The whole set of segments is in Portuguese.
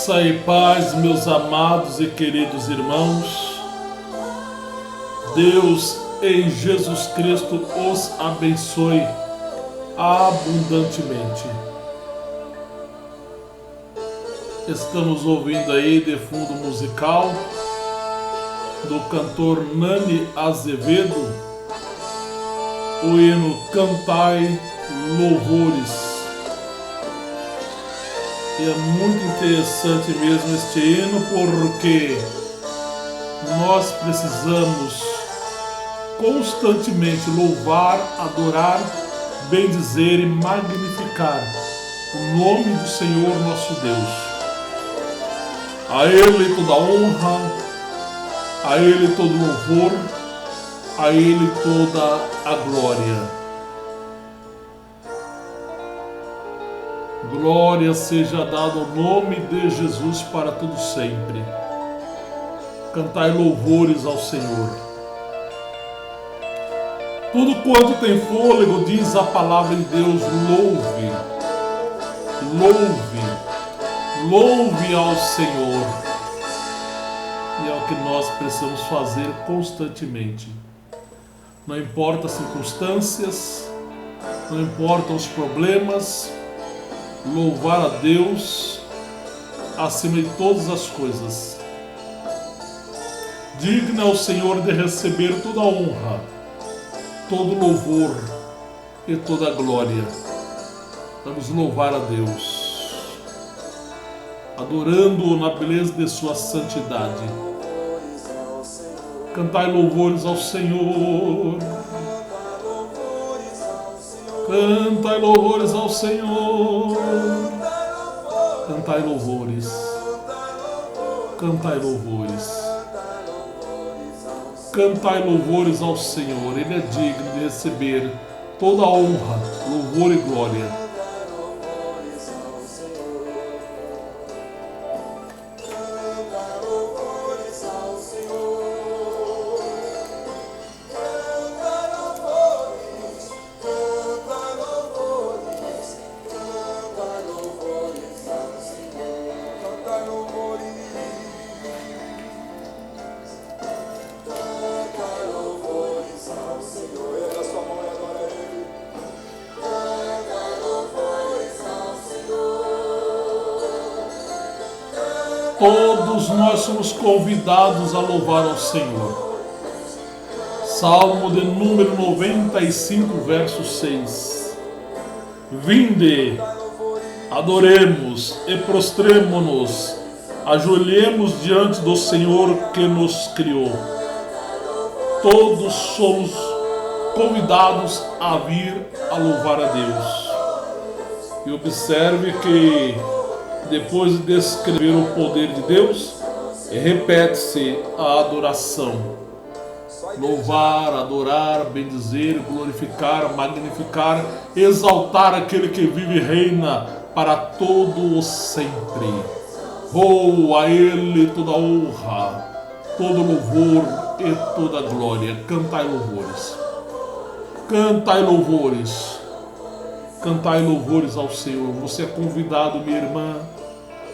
Graça e paz, meus amados e queridos irmãos. Deus em Jesus Cristo os abençoe abundantemente. Estamos ouvindo aí de fundo musical do cantor Nani Azevedo o hino Cantai Louvores. E é muito interessante mesmo este hino, porque nós precisamos constantemente louvar, adorar, bendizer e magnificar o nome do Senhor nosso Deus. A Ele toda honra, a Ele todo louvor, a Ele toda a glória. Glória seja dada ao nome de Jesus para todo sempre. Cantai louvores ao Senhor. Tudo quanto tem fôlego, diz a palavra de Deus, louve, louve, louve ao Senhor. E é o que nós precisamos fazer constantemente. Não importa as circunstâncias, não importam os problemas, louvar a Deus acima de todas as coisas. Digno é o Senhor de receber toda a honra, todo louvor e toda a glória. Vamos louvar a Deus, adorando-o na beleza de sua santidade. Cantai louvores ao Senhor. Cantai louvores ao Senhor. Cantai louvores. Cantai louvores. Cantai louvores ao Senhor. Ele é digno de receber toda a honra, louvor e glória. Todos nós somos convidados a louvar ao Senhor. Salmo de número 95, verso 6. Vinde, adoremos e prostremo-nos, ajoelhemos diante do Senhor que nos criou. Todos somos convidados a vir a louvar a Deus. E observe que depois de descrever o poder de Deus, repete-se a adoração. Louvar, adorar, bendizer, glorificar, magnificar, exaltar aquele que vive e reina para todo o sempre. Oh, a Ele toda a honra, todo louvor e toda a glória. Cantai louvores. Cantai louvores. Cantai louvores ao Senhor. Você é convidado, minha irmã.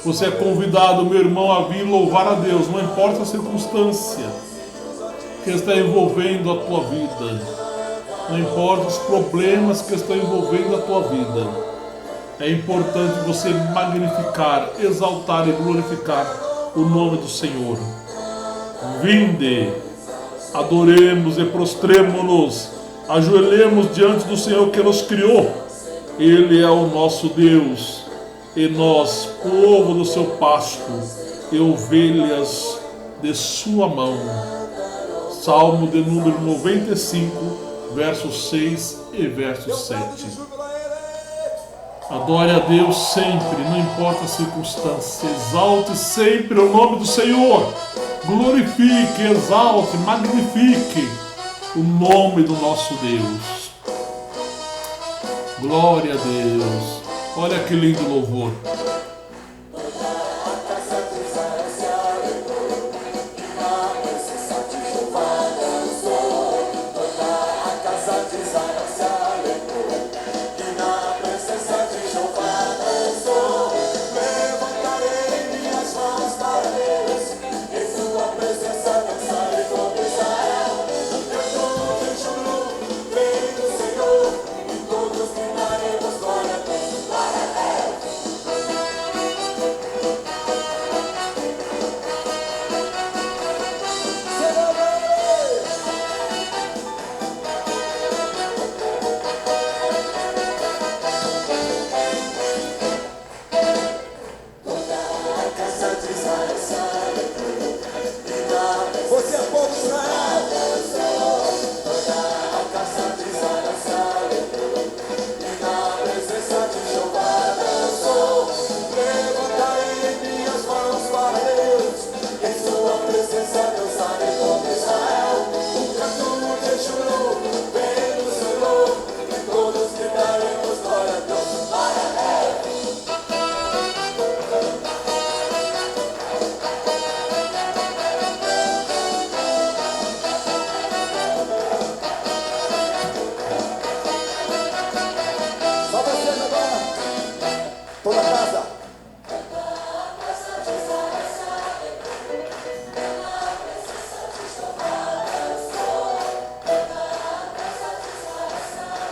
Você é convidado, meu irmão, a vir louvar a Deus. Não importa a circunstância que está envolvendo a tua vida. Não importa os problemas que estão envolvendo a tua vida. É importante você magnificar, exaltar e glorificar o nome do Senhor. Vinde, adoremos e prostremo-nos, ajoelhemos diante do Senhor que nos criou. Ele é o nosso Deus, e nós, povo do seu pasto, e ovelhas de sua mão. Salmo de número 95, versos 6 e verso 7. Adore a Deus sempre, não importa a circunstância. Exalte sempre o nome do Senhor. Glorifique, exalte, magnifique o nome do nosso Deus. Glória a Deus. Olha que lindo louvor.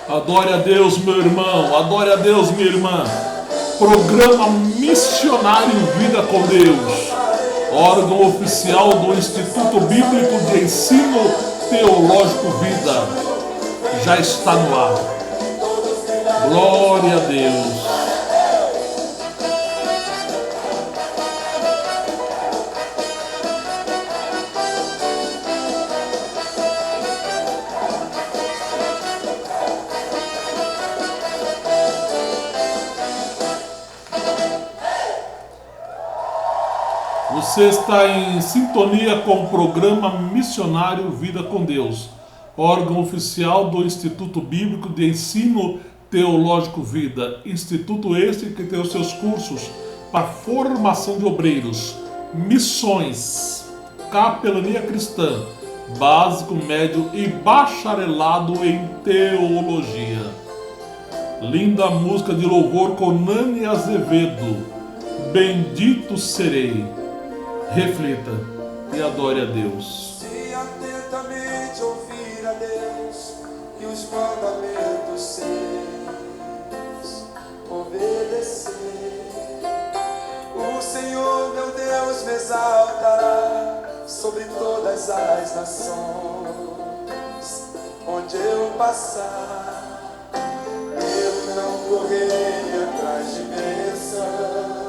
Adore a Deus, meu irmão. Adore a Deus, minha irmã. Programa Missionário Vida com Deus. Órgão oficial do Instituto Bíblico de Ensino Teológico Vida. Já está no ar. Glória a Deus. Você está em sintonia com o programa Missionário Vida com Deus, órgão oficial do Instituto Bíblico de Ensino Teológico Vida, instituto este que tem os seus cursos para formação de obreiros, missões, capelania cristã, básico, médio e bacharelado em teologia. Linda música de louvor com Nani Azevedo, Bendito Serei. Reflita e adore a Deus. Se atentamente ouvir a Deus e os mandamentos seus obedecer, o Senhor meu Deus me exaltará sobre todas as nações. Onde eu passar, eu não correrei atrás de bênçãos.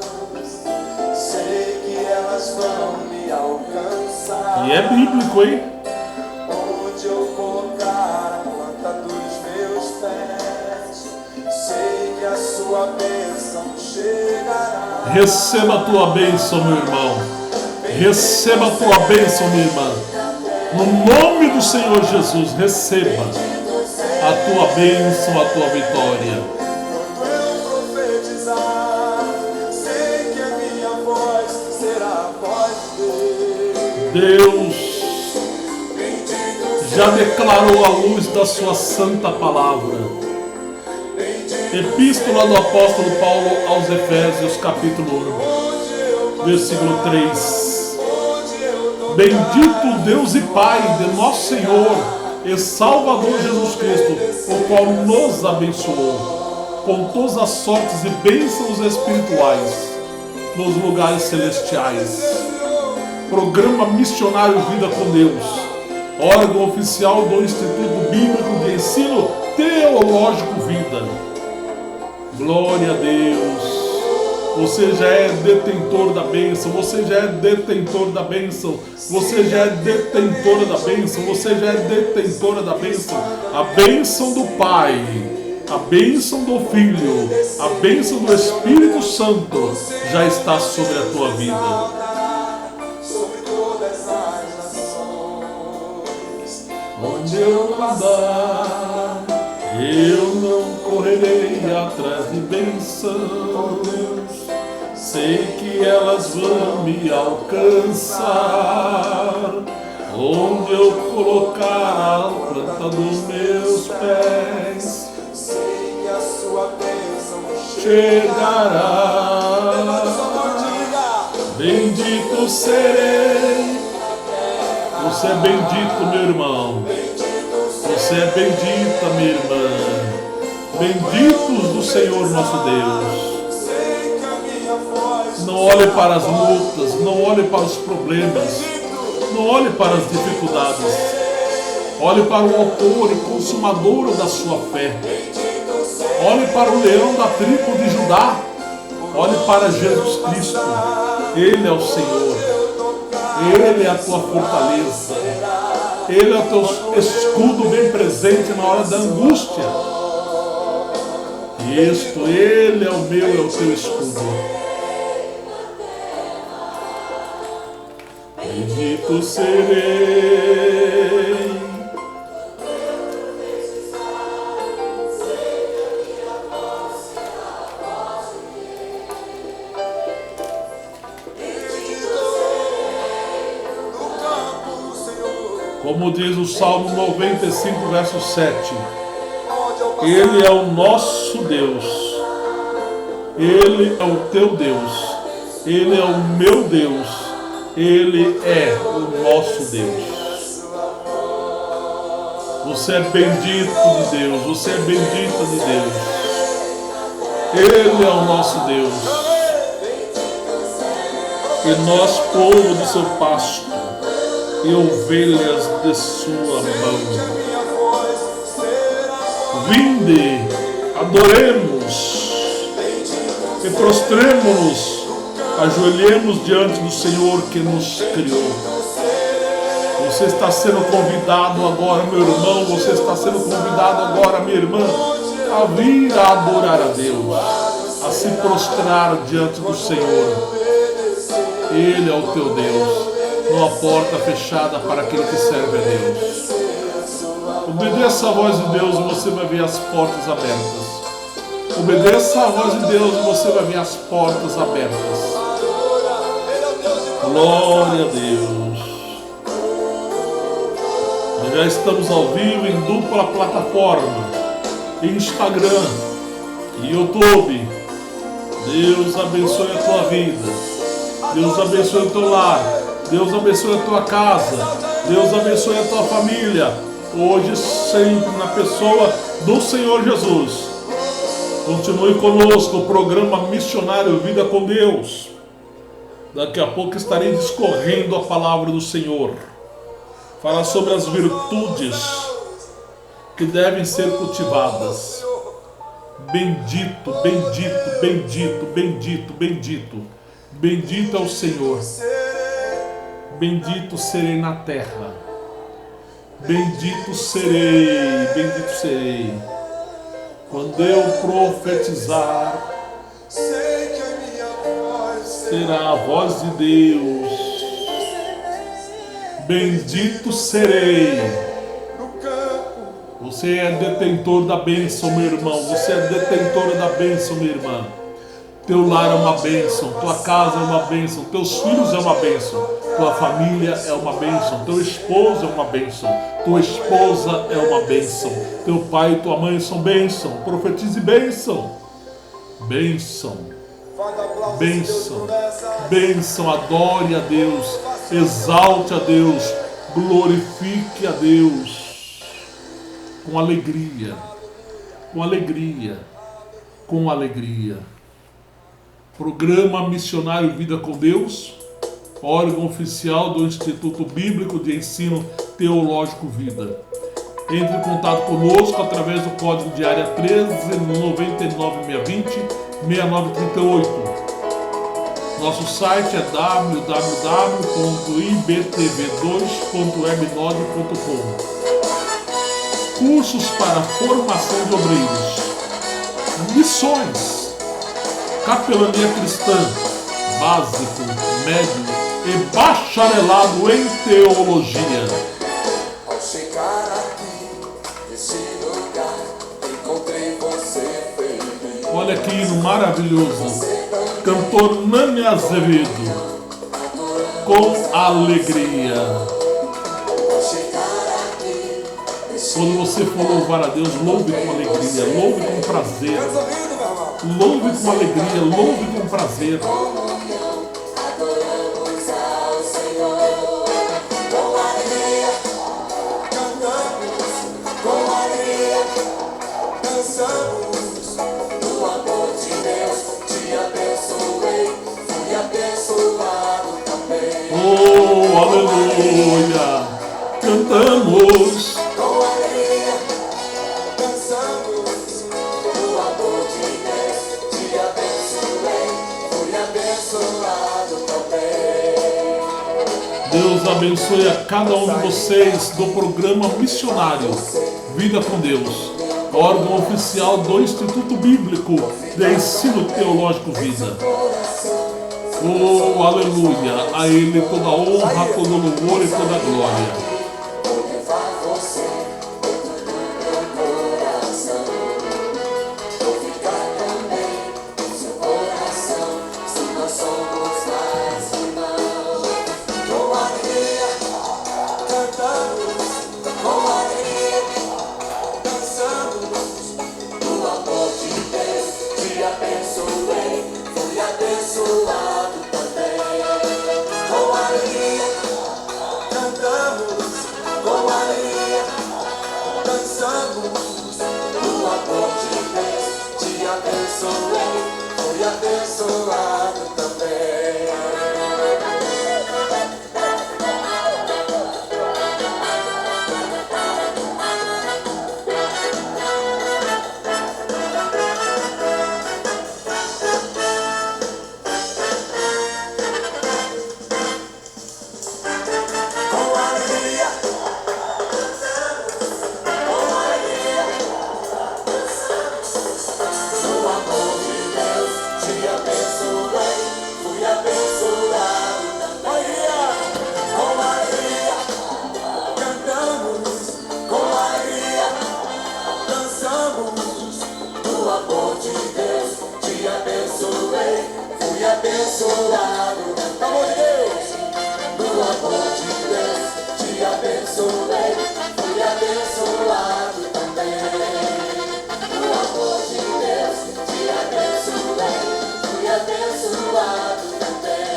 Sei que elas vão me alcançar. E é bíblico, hein? Onde eu colocar a planta dos meus pés, sei que a sua bênção chegará. Receba a tua bênção, meu irmão. Receba a tua bênção, minha irmã. No nome do Senhor Jesus, receba a tua bênção, a tua vitória. Deus já declarou a luz da sua santa palavra. Epístola do apóstolo Paulo aos Efésios, capítulo 1, versículo 3. Bendito Deus e Pai de nosso Senhor e Salvador Jesus Cristo, o qual nos abençoou com todas as sortes e bênçãos espirituais nos lugares celestiais. Programa Missionário Vida com Deus, órgão oficial do Instituto Bíblico de Ensino Teológico Vida. Glória a Deus. Você já é detentor da bênção, você já é detentor da bênção, você já é detentora da bênção, você já é detentora da bênção. A bênção do Pai, a bênção do Filho, a bênção do Espírito Santo já está sobre a tua vida. Onde eu andar, eu não correrei atrás de bênçãos. Sei que elas vão me alcançar. Onde eu colocar a planta dos meus pés, sei que a sua bênção chegará. Bendito serei. Você é bendito, meu irmão. Você é bendita, minha irmã. Benditos do Senhor nosso Deus. Não olhe para as lutas, não olhe para os problemas, não olhe para as dificuldades. Olhe para o autor e consumador da sua fé. Olhe para o leão da tribo de Judá. Olhe para Jesus Cristo. Ele é o Senhor. Ele é a tua fortaleza. Ele é o teu escudo bem presente na hora da angústia. Isto, Ele é o meu, é o teu escudo. Bendito serei. Como diz o Salmo 95, verso 7. Ele é o nosso Deus. Ele é o teu Deus. Ele é o meu Deus. Ele é o nosso Deus. Você é bendito de Deus, você é bendita de Deus. Ele é o nosso Deus. E nós, povo do seu pasto, e ovelhas de sua mão. Vinde, adoremos e prostremo-nos, ajoelhemos diante do Senhor que nos criou. Você está sendo convidado agora, meu irmão, você está sendo convidado agora, minha irmã, a vir a adorar a Deus, a se prostrar diante do Senhor. Ele é o teu Deus. Não há porta fechada para aquele que serve a Deus. Obedeça a voz de Deus e você vai ver as portas abertas. Obedeça a voz de Deus e você vai ver as portas abertas. Glória a Deus. Nós já estamos ao vivo em dupla plataforma: Instagram e YouTube. Deus abençoe a tua vida. Deus abençoe o teu lar. Deus abençoe a tua casa. Deus abençoe a tua família. Hoje, sempre na pessoa do Senhor Jesus. Continue conosco o programa missionário Vida com Deus. Daqui a pouco estarei discorrendo a palavra do Senhor. Fala sobre as virtudes que devem ser cultivadas. Bendito, bendito, bendito, bendito, bendito. Bendito é o Senhor. Bendito serei na terra. Bendito serei, bendito serei. Quando eu profetizar, será a voz de Deus. Bendito serei. Você é detentor da bênção, meu irmão. Você é detentora da bênção, minha irmã. Teu lar é uma bênção, tua casa é uma bênção, teus filhos é uma bênção, tua família é uma bênção, teu esposo é uma bênção, tua esposa é uma bênção, teu pai e tua mãe são bênção. Profetize bênção. Bênção. Bênção. Bênção. Adore a Deus. Exalte a Deus. Glorifique a Deus. Com alegria. Com alegria. Com alegria. Programa Missionário Vida com Deus, órgão oficial do Instituto Bíblico de Ensino Teológico Vida. Entre em contato conosco através do código de área 1399-620-6938. Nosso site é www.ibtv2.webnode.com. Cursos para formação de obreiros, missões, capelania cristã, básico, médio e bacharelado em teologia. Ao chegar aqui, nesse lugar, encontrei você feliz. Olha que hino maravilhoso. Cantor Nani Azevedo. Com alegria. Quando você for louvar a Deus, louve com alegria, louve com prazer. Louve com alegria, louve com prazer. Adoramos ao Senhor. Com alegria, cantamos. Com alegria, dançamos. No amor de Deus, te abençoei. Fui abençoado também. Oh, aleluia. Cantamos. Com alegria, dançamos. No amor de Deus, te abençoei. Fui abençoado também. Deus abençoe a cada um de vocês do programa missionário Vida com Deus, órgão oficial do Instituto Bíblico de Ensino Teológico Vida. Oh, aleluia! A Ele toda a honra, todo louvor e toda a glória. Vou levar você dentro do meu coração. Vou ficar também no seu coração. Se nós somos mais irmãos. Com alegria, cantamos. Com alegria, dançamos. No amor de Deus, te abençoei. Fui abençoado também. Com alegria, cantamos. cantamos o amor de Deus. Te abençoei, fui abençoado também. Abençoado, amor de Deus, no amor de Deus, te abençoei, fui abençoado também. No amor de Deus, te abençoei, fui abençoado também.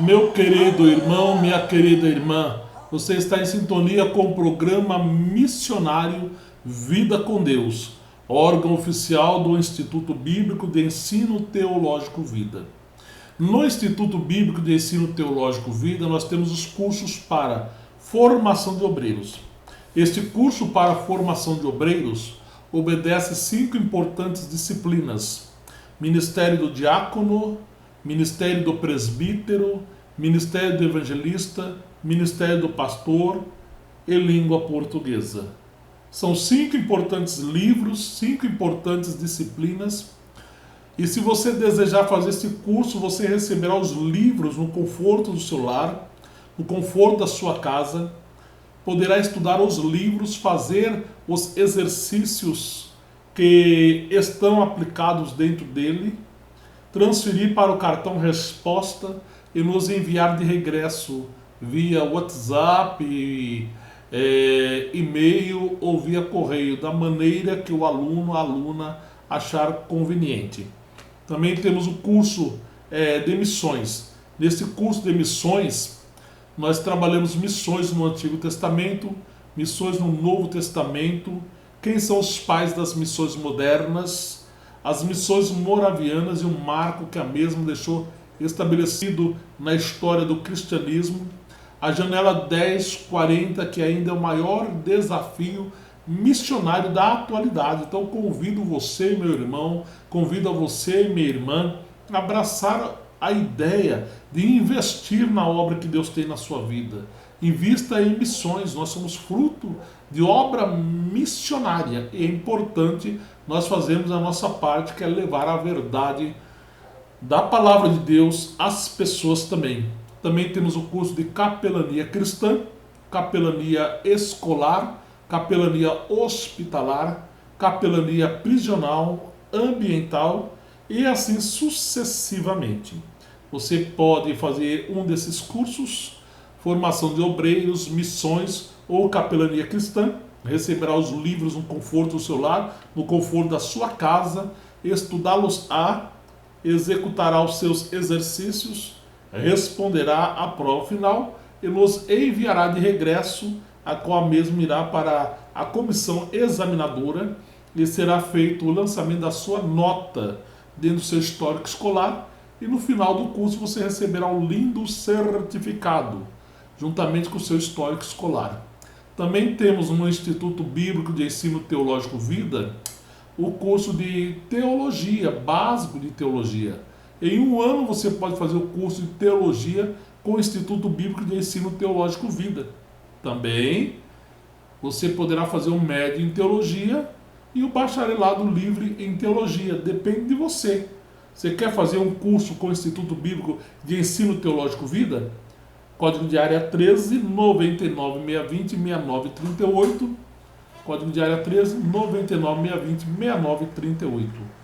Meu querido irmão, minha querida irmã, você está em sintonia com o programa missionário Vida com Deus, órgão oficial do Instituto Bíblico de Ensino Teológico Vida. No Instituto Bíblico de Ensino Teológico Vida, nós temos os cursos para formação de obreiros. Este curso para formação de obreiros obedece 5 importantes disciplinas: Ministério do Diácono, Ministério do Presbítero, Ministério do Evangelista, Ministério do Pastor e Língua Portuguesa. São 5 importantes livros, 5 importantes disciplinas. E se você desejar fazer esse curso, você receberá os livros no conforto do seu lar, no conforto da sua casa. Poderá estudar os livros, fazer os exercícios que estão aplicados dentro dele, transferir para o cartão resposta e nos enviar de regresso via WhatsApp, e-mail ou via correio, da maneira que o aluno, a aluna achar conveniente. Também temos o curso de missões. Nesse curso de missões, nós trabalhamos missões no Antigo Testamento, missões no Novo Testamento, quem são os pais das missões modernas, as missões moravianas e o marco que a mesma deixou estabelecido na história do cristianismo, a janela 1040, que ainda é o maior desafio missionário da atualidade. Então convido você, meu irmão, convido a você, minha irmã, a abraçar a ideia de investir na obra que Deus tem na sua vida. Invista em missões, nós somos fruto de obra missionária e é importante nós fazermos a nossa parte, que é levar a verdade da palavra de Deus às pessoas também. Também temos o curso de capelania cristã, capelania escolar, capelania hospitalar, capelania prisional, ambiental e assim sucessivamente. Você pode fazer um desses cursos, formação de obreiros, missões ou capelania cristã, receberá os livros no conforto do seu lar, no conforto da sua casa, estudá-los-á, executará os seus exercícios, responderá à prova final e nos enviará de regresso, a qual mesmo irá para a comissão examinadora e será feito o lançamento da sua nota dentro do seu histórico escolar e no final do curso você receberá um lindo certificado, juntamente com o seu histórico escolar. Também temos no Instituto Bíblico de Ensino Teológico Vida o curso de teologia, básico de teologia. Em um ano você pode fazer o curso de teologia com o Instituto Bíblico de Ensino Teológico Vida. Também você poderá fazer um médio em teologia e o bacharelado livre em teologia. Depende de você. Você quer fazer um curso com o Instituto Bíblico de Ensino Teológico Vida? Código de área 13 99 620 6938. Código de área 13 99 620 6938.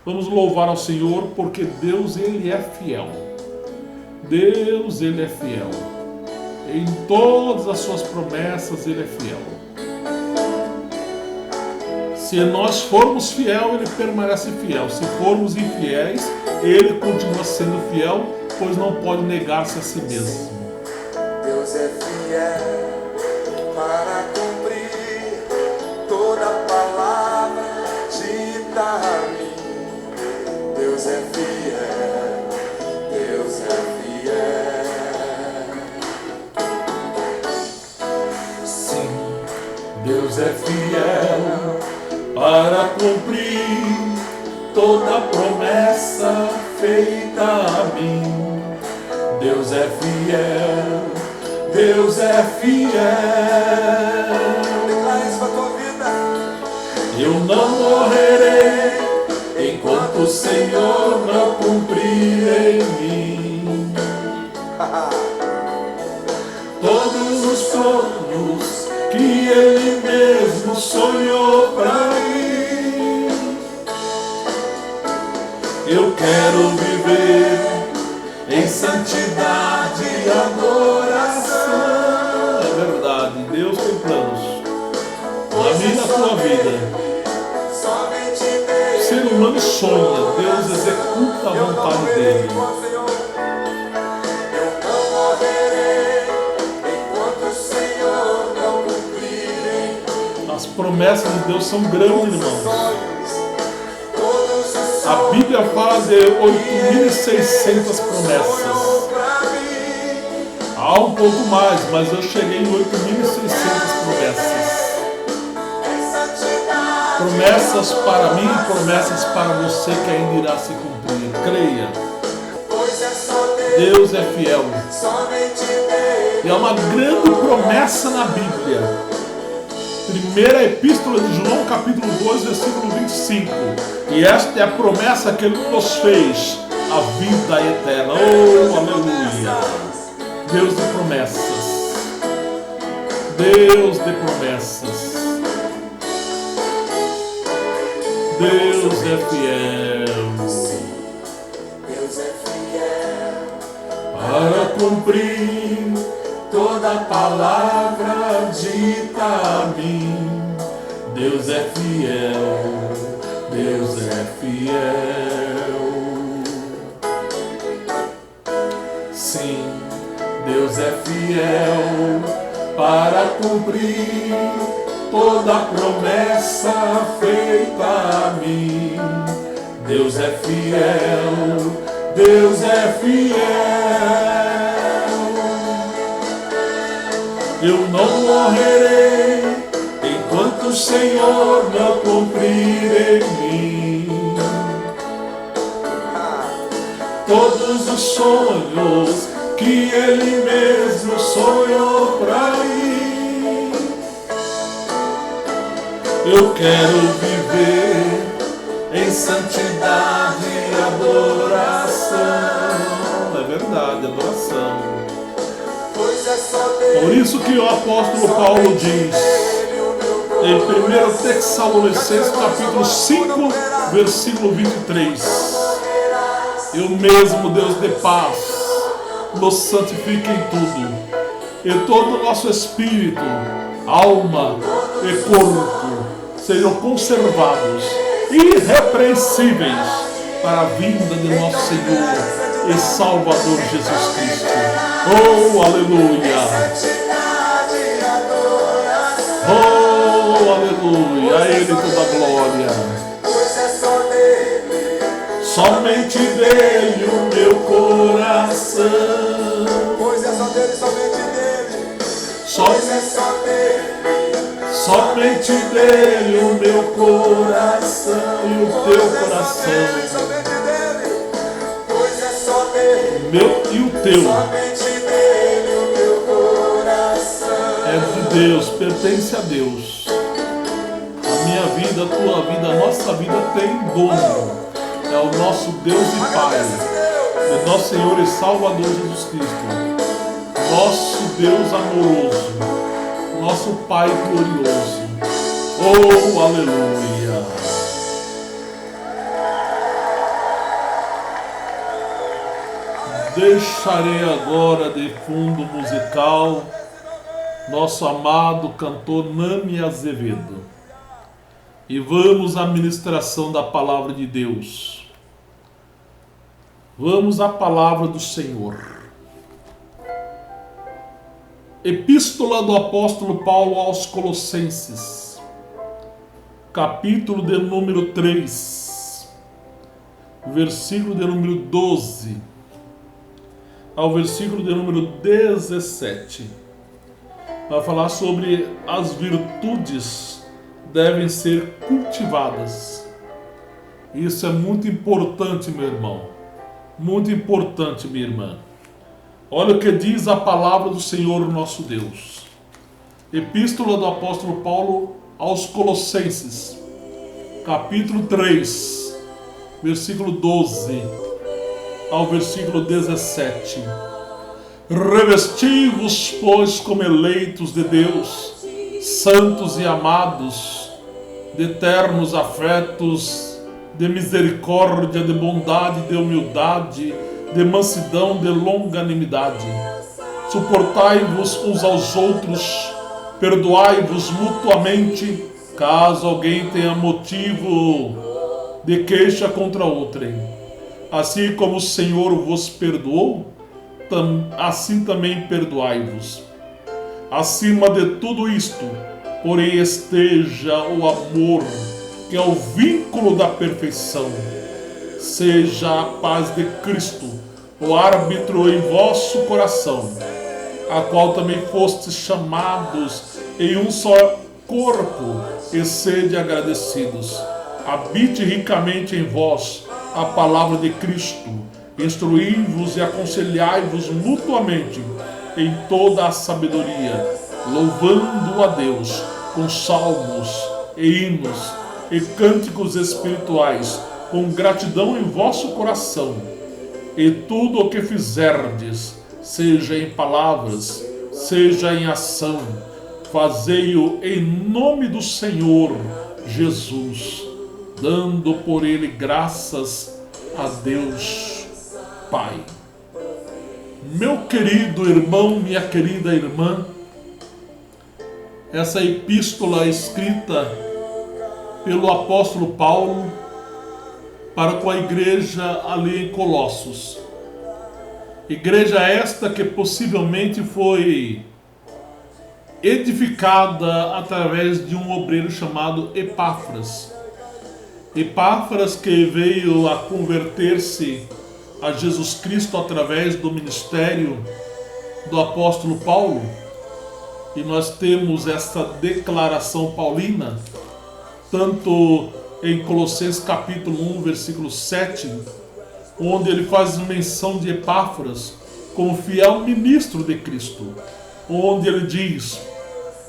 Vamos louvar ao Senhor, porque Deus, Ele é fiel. Deus, Ele é fiel. Em todas as suas promessas, Ele é fiel. Se nós formos fiel, Ele permanece fiel. Se formos infiéis, Ele continua sendo fiel, pois não pode negar-se a si mesmo. Deus é fiel para cumprir toda palavra dita a mim. Deus é fiel, Deus é fiel. Sim, Deus é fiel para cumprir toda promessa feita a mim. Deus é fiel, Deus é fiel. Declara isso pra tua vida. Eu não morrerei enquanto o Senhor não cumprir em mim todos os sonhos que Ele mesmo sonhou pra mim. Eu quero viver em santidade e adoração. É verdade, Deus tem planos na minha e na tua vida. O ser humano sonha, Deus executa a vontade dele. Eu não morrerei enquanto o Senhor não cumprir. As promessas de Deus são grandes, irmãos. A Bíblia fala de 8.600 promessas. Há um pouco mais, mas eu cheguei em 8.600 promessas. Promessas para mim, promessas para você que ainda irá se cumprir. Creia. Deus é fiel. E há uma grande promessa na Bíblia. Primeira Epístola de João, capítulo 2, versículo 25. E esta é a promessa que Ele nos fez, a vida eterna. Oh, aleluia! Deus de promessas. Deus de promessas. Deus é fiel. Deus é fiel Para cumprir toda palavra dita a mim. Deus é fiel, Deus é fiel. Sim, Deus é fiel para cumprir toda promessa feita a mim. Deus é fiel, Deus é fiel. Eu não morrerei enquanto o Senhor não cumprir em mim todos os sonhos que Ele mesmo sonhou pra mim. Eu quero viver em santidade e adoração. É verdade, adoração. Por isso que o apóstolo Paulo diz em 1 Tessalonicenses capítulo 5, versículo 23: Eu mesmo, Deus de paz, nos santifique em tudo, e todo o nosso espírito, alma e corpo sejam conservados irrepreensíveis para a vinda de nosso Senhor e Salvador Jesus Cristo. Oh, aleluia! Oh, aleluia! A Ele toda a glória. Somente dele o meu coração. Pois é só dele, somente dele. Pois é só dele. Somente dele o meu coração e o teu coração. Somente dele. Pois é só dele. Meu e o teu. Somente dele o meu coração. É de Deus, pertence a Deus. A minha vida, a tua vida, a nossa vida tem dono. É o nosso Deus e Pai, é nosso Senhor e Salvador Jesus Cristo, nosso Deus amoroso, nosso Pai glorioso. Oh, aleluia! Deixarei agora de fundo musical nosso amado cantor Nani Azevedo. e vamos à ministração da palavra de Deus. Vamos à palavra do Senhor. Epístola do apóstolo Paulo aos Colossenses, capítulo de número 3, versículo de número 12 ao versículo de número 17. Vai falar sobre as virtudes devem ser cultivadas. Isso é muito importante, meu irmão. Muito importante, minha irmã. Olha o que diz a palavra do Senhor nosso Deus. Epístola do apóstolo Paulo aos Colossenses, capítulo 3, versículo 12 ao versículo 17. Revesti-vos, pois, como eleitos de Deus, santos e amados, de eternos afetos, de misericórdia, de bondade, de humildade, de mansidão, de longanimidade. Suportai-vos uns aos outros, perdoai-vos mutuamente, caso alguém tenha motivo de queixa contra outrem. Assim como o Senhor vos perdoou, assim também perdoai-vos. Acima de tudo isto, porém, esteja o amor, que é o vínculo da perfeição. Seja a paz de Cristo o árbitro em vosso coração, a qual também fostes chamados em um só corpo, e sede agradecidos. Habite ricamente em vós a palavra de Cristo, instruí-vos e aconselhai-vos mutuamente em toda a sabedoria, louvando a Deus com salmos e hinos e cânticos espirituais, com gratidão em vosso coração. E tudo o que fizerdes, seja em palavras, seja em ação, fazei-o em nome do Senhor Jesus, dando por ele graças a Deus Pai. Meu querido irmão, minha querida irmã, essa epístola escrita pelo apóstolo Paulo para com a igreja ali em Colossos. Igreja esta que possivelmente foi edificada através de um obreiro chamado Epáfras. Epáfras, que veio a converter-se a Jesus Cristo através do ministério do apóstolo Paulo. E nós temos esta declaração paulina, tanto em Colossenses capítulo 1, versículo 7, onde ele faz menção de Epáfras como fiel ministro de Cristo, onde ele diz: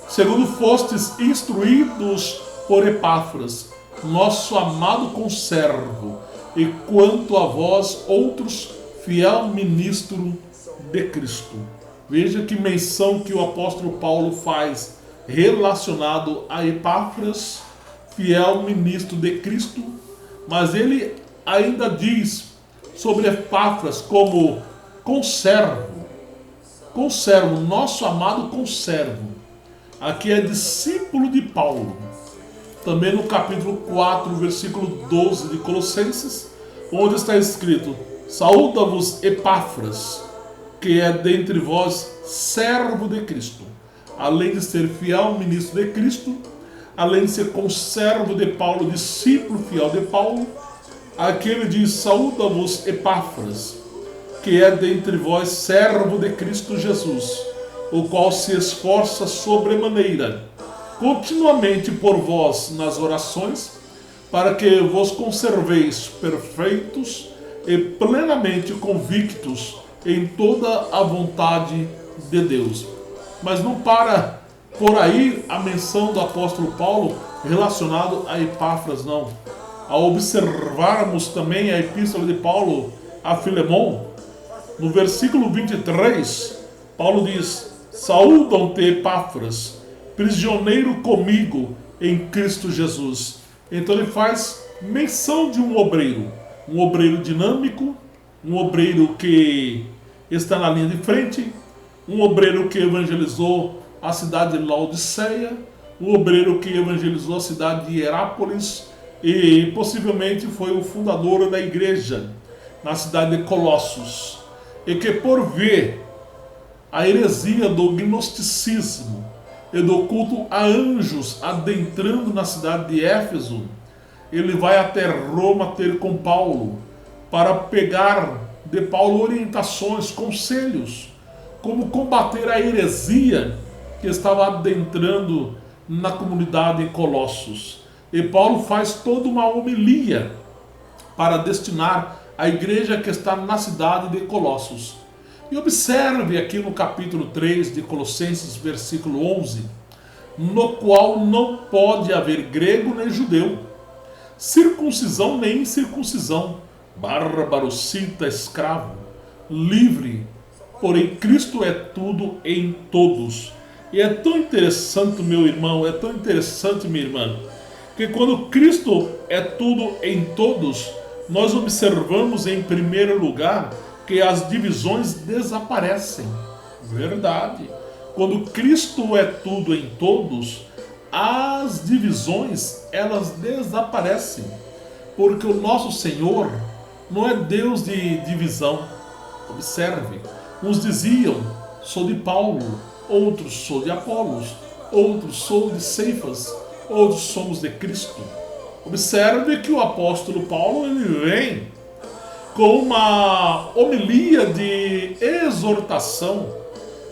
segundo fostes instruídos por Epáfras, nosso amado conservo, e quanto a vós outros, fiel ministro de Cristo. Veja que menção que o apóstolo Paulo faz relacionado a Epáfras, fiel ministro de Cristo, mas ele ainda diz sobre Epáfras como conservo, nosso amado conservo. Aqui é discípulo de Paulo. Também no capítulo 4, versículo 12 de Colossenses, onde está escrito: saúda-vos Epáfras, que é dentre vós servo de Cristo, além de ser fiel ministro de Cristo, além de ser conservo de Paulo, discípulo fiel de Paulo. Aqui ele diz: saúda-vos Epáfras, que é dentre vós servo de Cristo Jesus, o qual se esforça sobremaneira continuamente por vós nas orações, para que vos conserveis perfeitos e plenamente convictos em toda a vontade de Deus. Mas não para por aí a menção do apóstolo Paulo relacionado a Epáfras, não. Ao observarmos também a epístola de Paulo a Filemon, no versículo 23, Paulo diz: saúdam-te Epáfras, prisioneiro comigo em Cristo Jesus. Então ele faz menção de um obreiro dinâmico, um obreiro que está na linha de frente, um obreiro que evangelizou a cidade de Laodiceia, um obreiro que evangelizou a cidade de Hierápolis e possivelmente foi o fundador da igreja na cidade de Colossos, e que por ver a heresia do gnosticismo e do culto a anjos adentrando na cidade de Éfeso, ele vai até Roma ter com Paulo para pegar de Paulo orientações, conselhos, como combater a heresia que estava adentrando na comunidade em Colossos. E Paulo faz toda uma homilia para destinar à igreja que está na cidade de Colossos. E observe aqui no capítulo 3 de Colossenses, versículo 11, no qual não pode haver grego nem judeu, circuncisão nem incircuncisão, bárbaro, cita, escravo, livre, porém Cristo é tudo em todos. E é tão interessante, meu irmão, é tão interessante, minha irmã, que quando Cristo é tudo em todos, nós observamos em primeiro lugar que as divisões desaparecem. Verdade. Quando Cristo é tudo em todos, as divisões, elas desaparecem. Porque o nosso Senhor não é Deus de divisão. Observe, uns diziam, sou de Paulo, outros sou de Apolos, outros sou de Cefas, outros somos de Cristo. Observe que o apóstolo Paulo ele vem com uma homilia de exortação,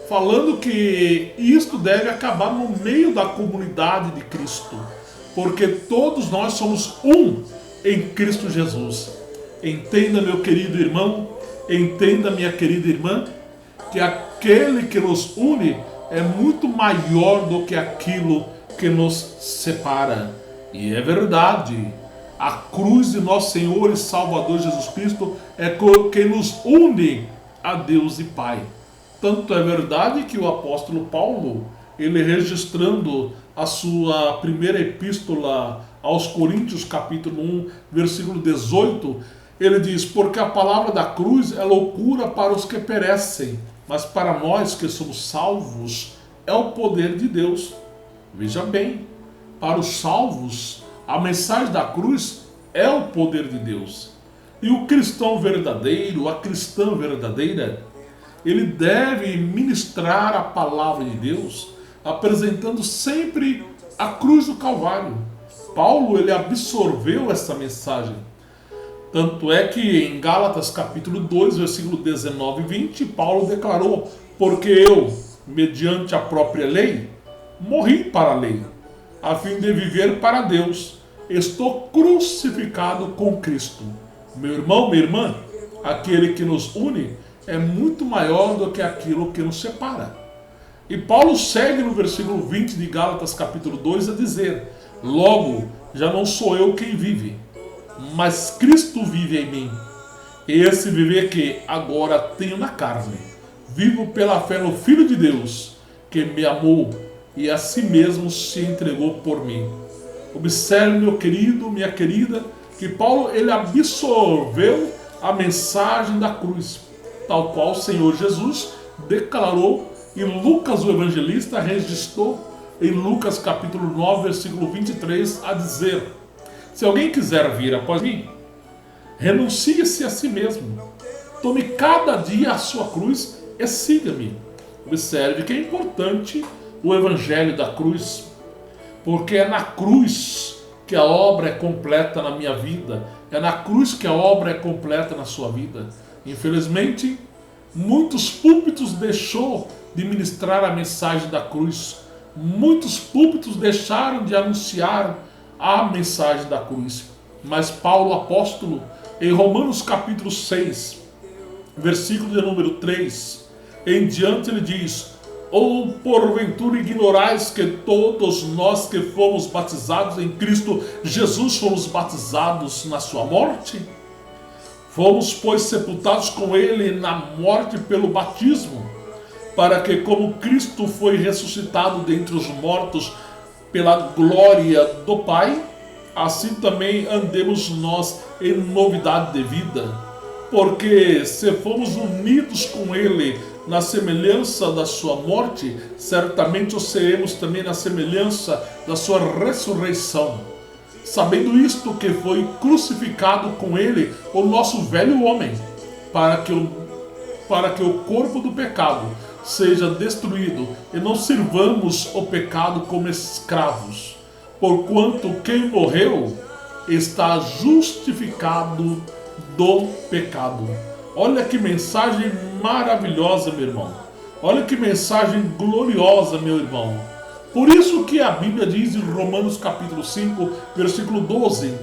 falando que isto deve acabar no meio da comunidade de Cristo, porque todos nós somos um em Cristo Jesus. Entenda, meu querido irmão, entenda, minha querida irmã, que aquele que nos une é muito maior do que aquilo que nos separa. E é verdade, a cruz de nosso Senhor e Salvador Jesus Cristo é quem nos une a Deus e Pai. Tanto é verdade que o apóstolo Paulo, ele registrando a sua primeira epístola aos Coríntios, capítulo 1, versículo 18, ele diz, porque a palavra da cruz é loucura para os que perecem, mas para nós que somos salvos é o poder de Deus. Veja bem, para os salvos, a mensagem da cruz é o poder de Deus. E o cristão verdadeiro, a cristã verdadeira, ele deve ministrar a palavra de Deus, apresentando sempre a cruz do Calvário. Paulo, ele absorveu essa mensagem. Tanto é que em Gálatas capítulo 2, versículo 19 e 20, Paulo declarou, porque eu, mediante a própria lei, morri para a lei, a fim de viver para Deus. Estou crucificado com Cristo. Meu irmão, minha irmã, aquele que nos une é muito maior do que aquilo que nos separa. E Paulo segue no versículo 20 de Gálatas capítulo 2 a dizer, logo, já não sou eu quem vive, mas Cristo vive em mim. E esse viver que agora tenho na carne, vivo pela fé no Filho de Deus, que me amou e a si mesmo se entregou por mim. Observe, meu querido, minha querida, que Paulo ele absorveu a mensagem da cruz, tal qual o Senhor Jesus declarou e Lucas, o evangelista, registrou em Lucas capítulo 9, versículo 23, a dizer, se alguém quiser vir após mim, renuncie-se a si mesmo, tome cada dia a sua cruz e siga-me. Observe que é importante o evangelho da cruz, porque é na cruz que a obra é completa na minha vida, é na cruz que a obra é completa na sua vida. Infelizmente, muitos púlpitos deixou de ministrar a mensagem da cruz, muitos púlpitos deixaram de anunciar a mensagem da cruz. Mas Paulo apóstolo, em Romanos capítulo 6, versículo de número 3, em diante ele diz, ou porventura ignorais que todos nós que fomos batizados em Cristo Jesus fomos batizados na sua morte? Fomos, pois, sepultados com ele na morte pelo batismo, para que, como Cristo foi ressuscitado dentre os mortos pela glória do Pai, assim também andemos nós em novidade de vida. Porque se fomos unidos com ele na semelhança da sua morte, certamente o seremos também na semelhança da sua ressurreição. Sabendo isto, que foi crucificado com ele o nosso velho homem, para que o corpo do pecado seja destruído e não sirvamos o pecado como escravos. Porquanto quem morreu está justificado do pecado. Olha que mensagem maravilhosa, meu irmão. Olha que mensagem gloriosa, meu irmão. Por isso que a Bíblia diz em Romanos capítulo 5, versículo 12: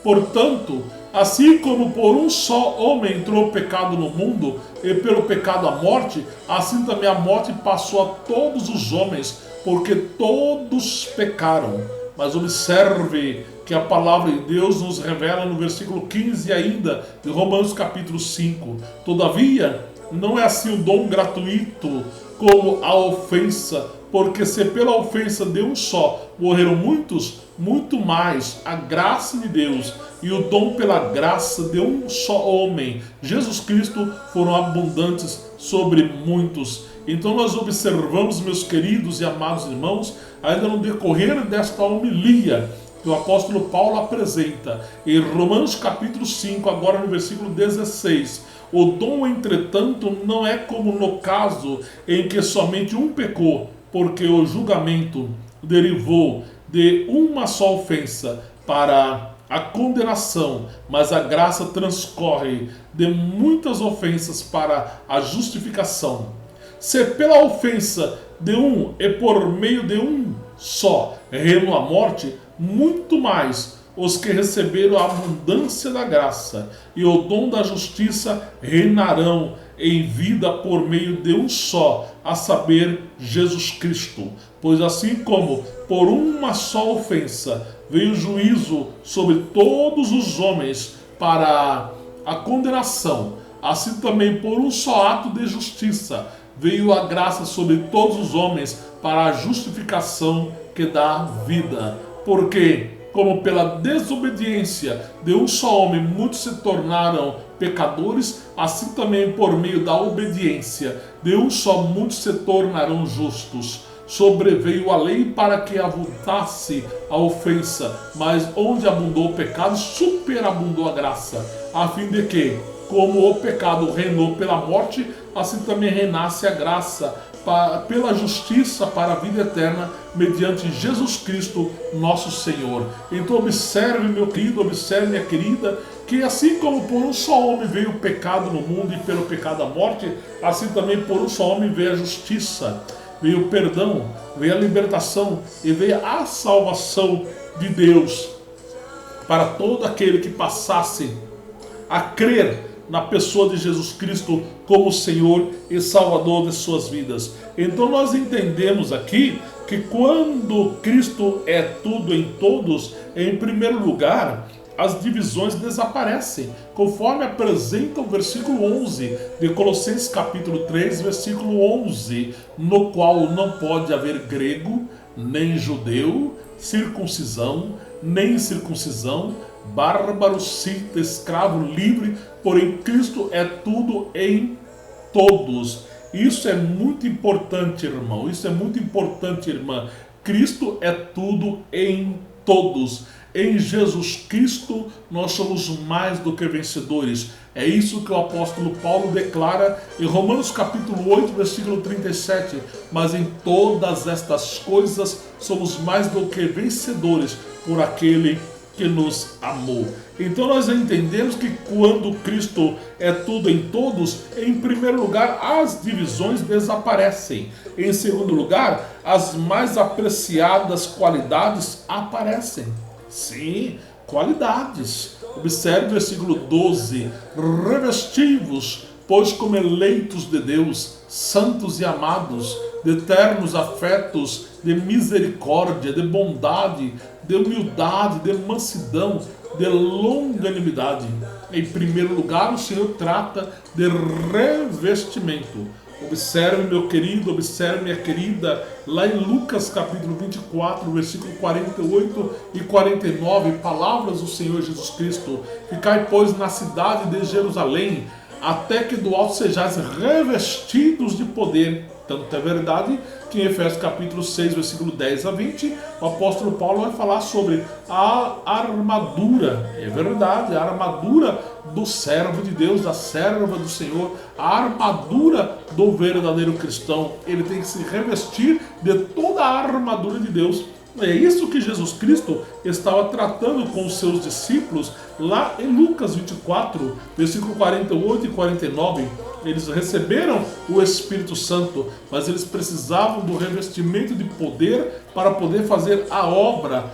portanto, assim como por um só homem entrou o pecado no mundo, e pelo pecado a morte, assim também a morte passou a todos os homens, porque todos pecaram. Mas observe que a palavra de Deus nos revela no versículo 15 ainda, de Romanos capítulo 5. Todavia, não é assim o dom gratuito como a ofensa, porque se pela ofensa de um só morreram muitos, muito mais a graça de Deus e o dom pela graça de um só homem, Jesus Cristo, foram abundantes sobre muitos. Então nós observamos, meus queridos e amados irmãos, ainda no decorrer desta homilia que o apóstolo Paulo apresenta em Romanos capítulo 5, agora no versículo 16. O dom, entretanto, não é como no caso em que somente um pecou, porque o julgamento derivou de uma só ofensa para a condenação, mas a graça transcorre de muitas ofensas para a justificação. Se pela ofensa de um e por meio de um só reinou a morte, muito mais os que receberam a abundância da graça e o dom da justiça reinarão em vida por meio de um só, a saber, Jesus Cristo. Pois assim como por uma só ofensa veio o juízo sobre todos os homens para a condenação, assim também por um só ato de justiça veio a graça sobre todos os homens para a justificação que dá vida. Porque, como pela desobediência de um só homem muitos se tornaram pecadores, assim também por meio da obediência de um só muitos se tornarão justos. Sobreveio a lei para que abundasse a ofensa, mas onde abundou o pecado, superabundou a graça, a fim de que, como o pecado reinou pela morte, assim também reinasse a graça pela justiça para a vida eterna, mediante Jesus Cristo, nosso Senhor. Então observe, meu querido, observe, minha querida, que assim como por um só homem veio o pecado no mundo e pelo pecado a morte, assim também por um só homem veio a justiça, veio o perdão, veio a libertação e veio a salvação de Deus para todo aquele que passasse a crer na pessoa de Jesus Cristo como Senhor e Salvador de suas vidas. Então nós entendemos aqui que quando Cristo é tudo em todos, em primeiro lugar, as divisões desaparecem, conforme apresenta o versículo 11 de Colossenses capítulo 3, versículo 11, no qual não pode haver grego, nem judeu, circuncisão, nem incircuncisão, bárbaro, cita, escravo, livre, porém Cristo é tudo em todos. Isso é muito importante, irmão. Isso é muito importante, irmã. Cristo é tudo em todos. Em Jesus Cristo nós somos mais do que vencedores. É isso que o apóstolo Paulo declara em Romanos capítulo 8, versículo 37. Mas em todas estas coisas somos mais do que vencedores por aquele que nos amou. Então nós entendemos que quando Cristo é tudo em todos, em primeiro lugar as divisões desaparecem. Em segundo lugar, as mais apreciadas qualidades aparecem. Sim, qualidades. Observe o versículo 12. Revestivos, pois como eleitos de Deus, santos e amados, de eternos afetos, de misericórdia, de bondade, de humildade, de mansidão, de longanimidade. Em primeiro lugar, o Senhor trata de revestimento. Observe, meu querido, observe, minha querida, lá em Lucas capítulo 24, versículo 48 e 49, palavras do Senhor Jesus Cristo. Ficai, pois, na cidade de Jerusalém, até que do alto sejais revestidos de poder. Tanto é verdade que em Efésios capítulo 6, versículo 10 a 20, o apóstolo Paulo vai falar sobre a armadura. É verdade, a armadura do servo de Deus, da serva do Senhor, a armadura do verdadeiro cristão. Ele tem que se revestir de toda a armadura de Deus. É isso que Jesus Cristo estava tratando com os seus discípulos lá em Lucas 24, versículo 48 e 49. Eles receberam o Espírito Santo, mas eles precisavam do revestimento de poder para poder fazer a obra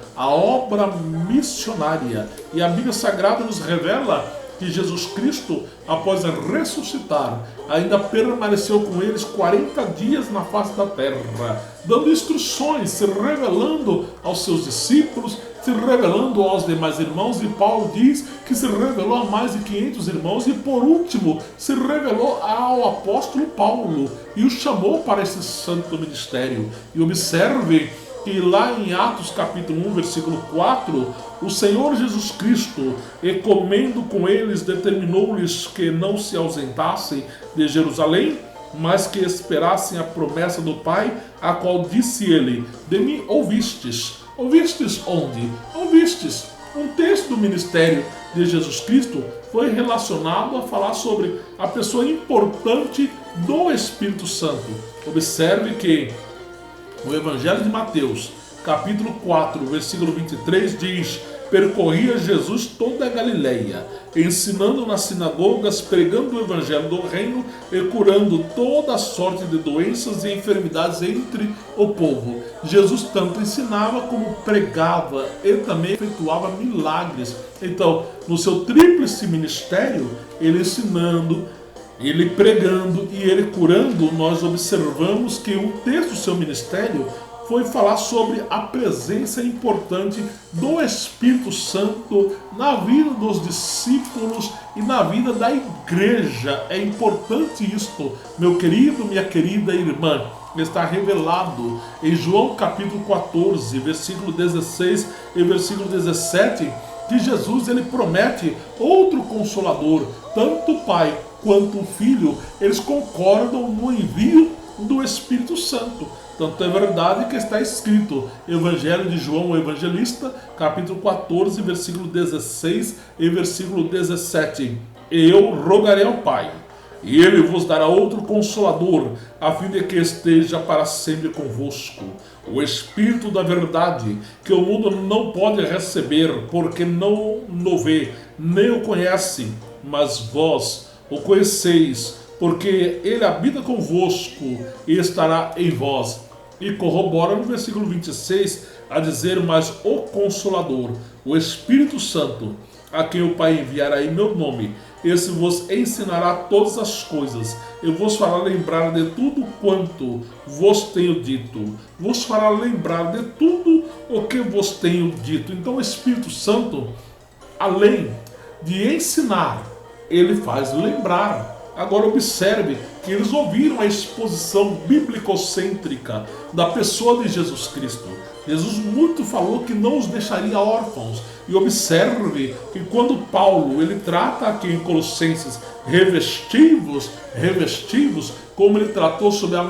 missionária. E a Bíblia Sagrada nos revela que Jesus Cristo, após ressuscitar, ainda permaneceu com eles 40 dias na face da terra, dando instruções, se revelando aos seus discípulos, se revelando aos demais irmãos, e Paulo diz que se revelou a mais de 500 irmãos, e por último se revelou ao apóstolo Paulo e o chamou para esse santo ministério. E observe que lá em Atos capítulo 1, versículo 4, o Senhor Jesus Cristo, e comendo com eles, determinou-lhes que não se ausentassem de Jerusalém, mas que esperassem a promessa do Pai, a qual disse ele: de mim ouvistes. Ouvistes onde? Ouvistes. Um texto do ministério de Jesus Cristo foi relacionado a falar sobre a pessoa importante do Espírito Santo. Observe que o Evangelho de Mateus, capítulo 4, versículo 23, diz: percorria Jesus toda a Galileia, ensinando nas sinagogas, pregando o Evangelho do reino e curando toda a sorte de doenças e enfermidades entre o povo. Jesus tanto ensinava como pregava e também efetuava milagres. Então, no seu tríplice ministério, ele ensinando, ele pregando e ele curando, nós observamos que um texto do seu ministério foi falar sobre a presença importante do Espírito Santo na vida dos discípulos e na vida da igreja. É importante isto, meu querido, minha querida irmã. Está revelado em João capítulo 14, versículo 16 e versículo 17, que Jesus ele promete outro Consolador. Tanto o Pai quanto o Filho, eles concordam no envio do Espírito Santo. Tanto é verdade que está escrito, Evangelho de João, o Evangelista, capítulo 14, versículo 16 e versículo 17. Eu rogarei ao Pai, e Ele vos dará outro Consolador, a fim de que esteja para sempre convosco. O Espírito da verdade, que o mundo não pode receber, porque não o vê, nem o conhece, mas vós o conheceis, porque Ele habita convosco e estará em vós. E corrobora no versículo 26 a dizer: mas o Consolador, o Espírito Santo, a quem o Pai enviará em meu nome, esse vos ensinará todas as coisas, e vos fará lembrar de tudo quanto vos tenho dito. Vos fará lembrar de tudo o que vos tenho dito. Então o Espírito Santo, além de ensinar, ele faz lembrar. Agora observe que eles ouviram a exposição bíblico-cêntrica da pessoa de Jesus Cristo. Jesus muito falou que não os deixaria órfãos. E observe que quando Paulo ele trata aqui em Colossenses revestivos, como ele tratou sobre a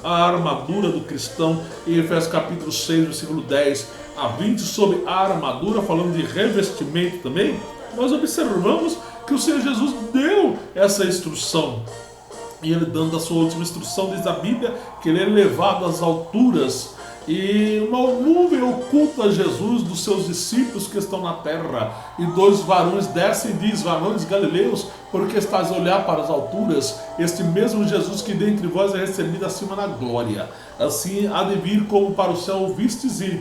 armadura do cristão em Efésios capítulo 6, versículo 10 a 20, sobre a armadura, falando de revestimento também, nós observamos que o Senhor Jesus deu essa instrução. E ele, dando a sua última instrução, diz a Bíblia que ele é levado às alturas e uma nuvem oculta Jesus dos seus discípulos que estão na terra. E dois varões descem e diz: varões galileus, porque estás a olhar para as alturas? Este mesmo Jesus que dentre vós é recebido acima na glória, assim há de vir como para o céu ouvistes ir.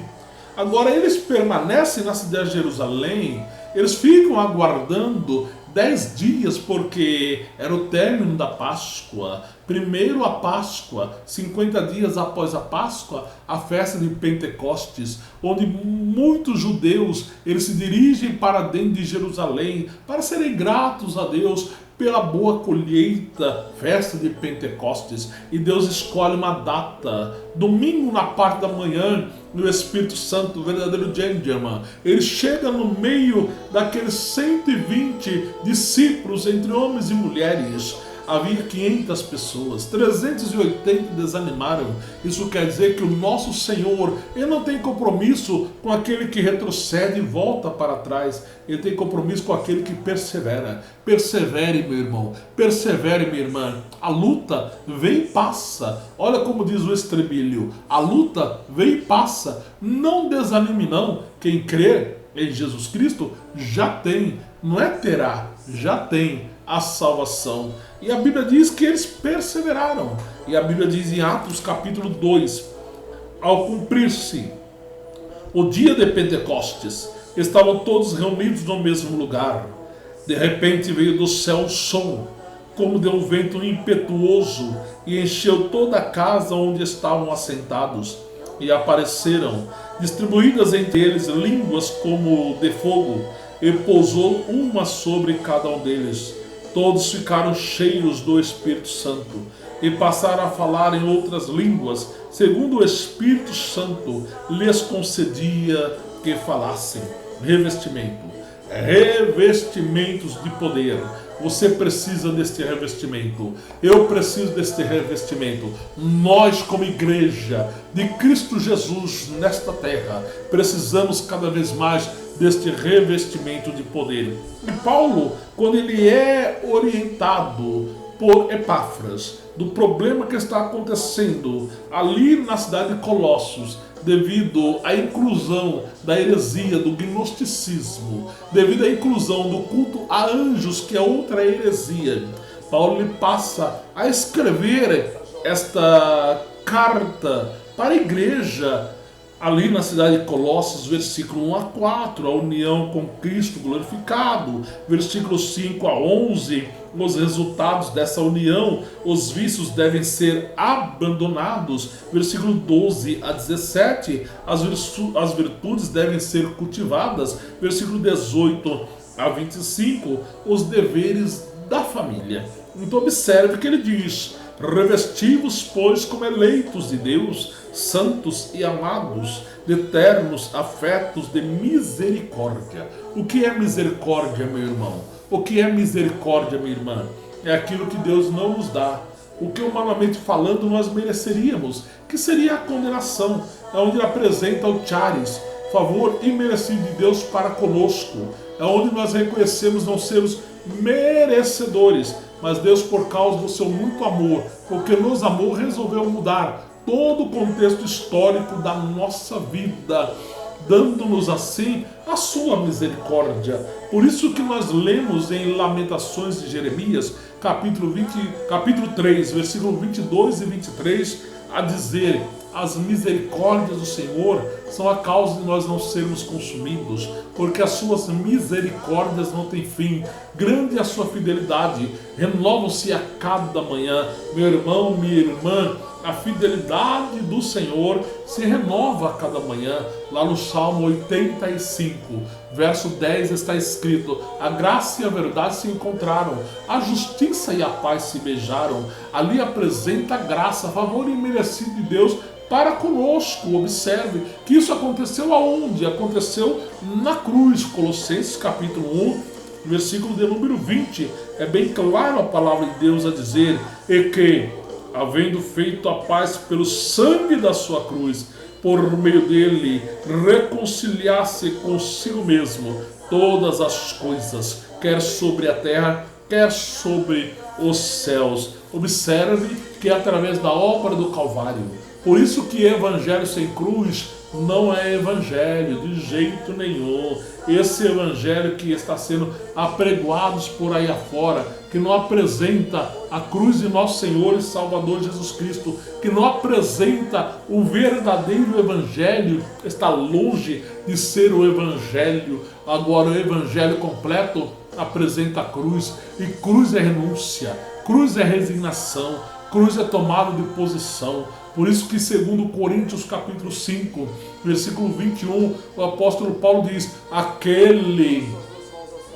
Agora eles permanecem na cidade de Jerusalém, eles ficam aguardando 10 dias, porque era o término da Páscoa. Primeiro a Páscoa, 50 dias após a Páscoa, a festa de Pentecostes, onde muitos judeus eles se dirigem para dentro de Jerusalém para serem gratos a Deus pela boa colheita, festa de Pentecostes. E Deus escolhe uma data, domingo na parte da manhã, no Espírito Santo, o verdadeiro gentleman. Ele chega no meio daqueles 120 discípulos, entre homens e mulheres. Havia 500 pessoas, 380 desanimaram. Isso quer dizer que o nosso Senhor, Ele não tem compromisso com aquele que retrocede e volta para trás. Ele tem compromisso com aquele que persevera. Persevere, meu irmão, persevere, minha irmã. A luta vem e passa. Olha como diz o estribilho: a luta vem e passa. Não desanime não. Quem crê em Jesus Cristo já tem, não é terá, já tem a salvação. E a Bíblia diz que eles perseveraram. E a Bíblia diz em Atos capítulo 2: ao cumprir-se o dia de Pentecostes, estavam todos reunidos no mesmo lugar. De repente veio do céu um som, como de um vento impetuoso, e encheu toda a casa onde estavam assentados. E apareceram, distribuídas entre eles, línguas como de fogo, e pousou uma sobre cada um deles. Todos ficaram cheios do Espírito Santo e passaram a falar em outras línguas, segundo o Espírito Santo lhes concedia que falassem. Revestimento. Revestimentos de poder. Você precisa deste revestimento. Eu preciso deste revestimento. Nós, como igreja de Cristo Jesus nesta terra, precisamos cada vez mais deste revestimento de poder. E Paulo, quando ele é orientado por Epáfras do problema que está acontecendo ali na cidade de Colossos, devido à inclusão da heresia, do gnosticismo, devido à inclusão do culto a anjos, que é outra heresia, Paulo lhe passa a escrever esta carta para a igreja ali na cidade de Colossos, versículo 1 a 4, a união com Cristo glorificado, versículos 5 a 11, os resultados dessa união, os vícios devem ser abandonados, versículo 12 a 17, as virtudes devem ser cultivadas, versículo 18 a 25, os deveres da família. Então observe que ele diz: revesti-vos, pois, como eleitos de Deus, santos e amados, de eternos afetos de misericórdia. O que é misericórdia, meu irmão? O que é misericórdia, minha irmã? É aquilo que Deus não nos dá. O que, humanamente falando, nós mereceríamos, que seria a condenação. É onde ele apresenta o charis, favor imerecido de Deus para conosco. É onde nós reconhecemos não sermos merecedores, mas Deus, por causa do seu muito amor, porque nos amou, resolveu mudar todo o contexto histórico da nossa vida, dando-nos assim a sua misericórdia. Por isso que nós lemos em Lamentações de Jeremias, capítulo 3, versículo 22 e 23, a dizer: as misericórdias do Senhor são a causa de nós não sermos consumidos, porque as suas misericórdias não têm fim. Grande é a sua fidelidade, renovam-se a cada manhã. Meu irmão, minha irmã, a fidelidade do Senhor se renova a cada manhã. Lá no Salmo 85, verso 10 está escrito: a graça e a verdade se encontraram, a justiça e a paz se beijaram. Ali apresenta a graça, a favor imerecido de Deus para conosco. Observe que isso aconteceu aonde? Aconteceu na cruz. Colossenses capítulo 1, versículo de número 20. É bem claro a palavra de Deus a dizer: e que, havendo feito a paz pelo sangue da sua cruz, por meio dele reconciliasse consigo mesmo todas as coisas, quer sobre a terra, quer sobre os céus. Observe que é através da obra do Calvário. Por isso que evangelho sem cruz não é evangelho de jeito nenhum. Esse evangelho que está sendo apregoado por aí afora, que não apresenta a cruz de nosso Senhor e Salvador Jesus Cristo, que não apresenta o verdadeiro evangelho, está longe de ser o evangelho. Agora o evangelho completo apresenta a cruz, e cruz é renúncia, cruz é resignação, cruz é tomada de posição. Por isso que segundo Coríntios capítulo 5, versículo 21, o apóstolo Paulo diz: aquele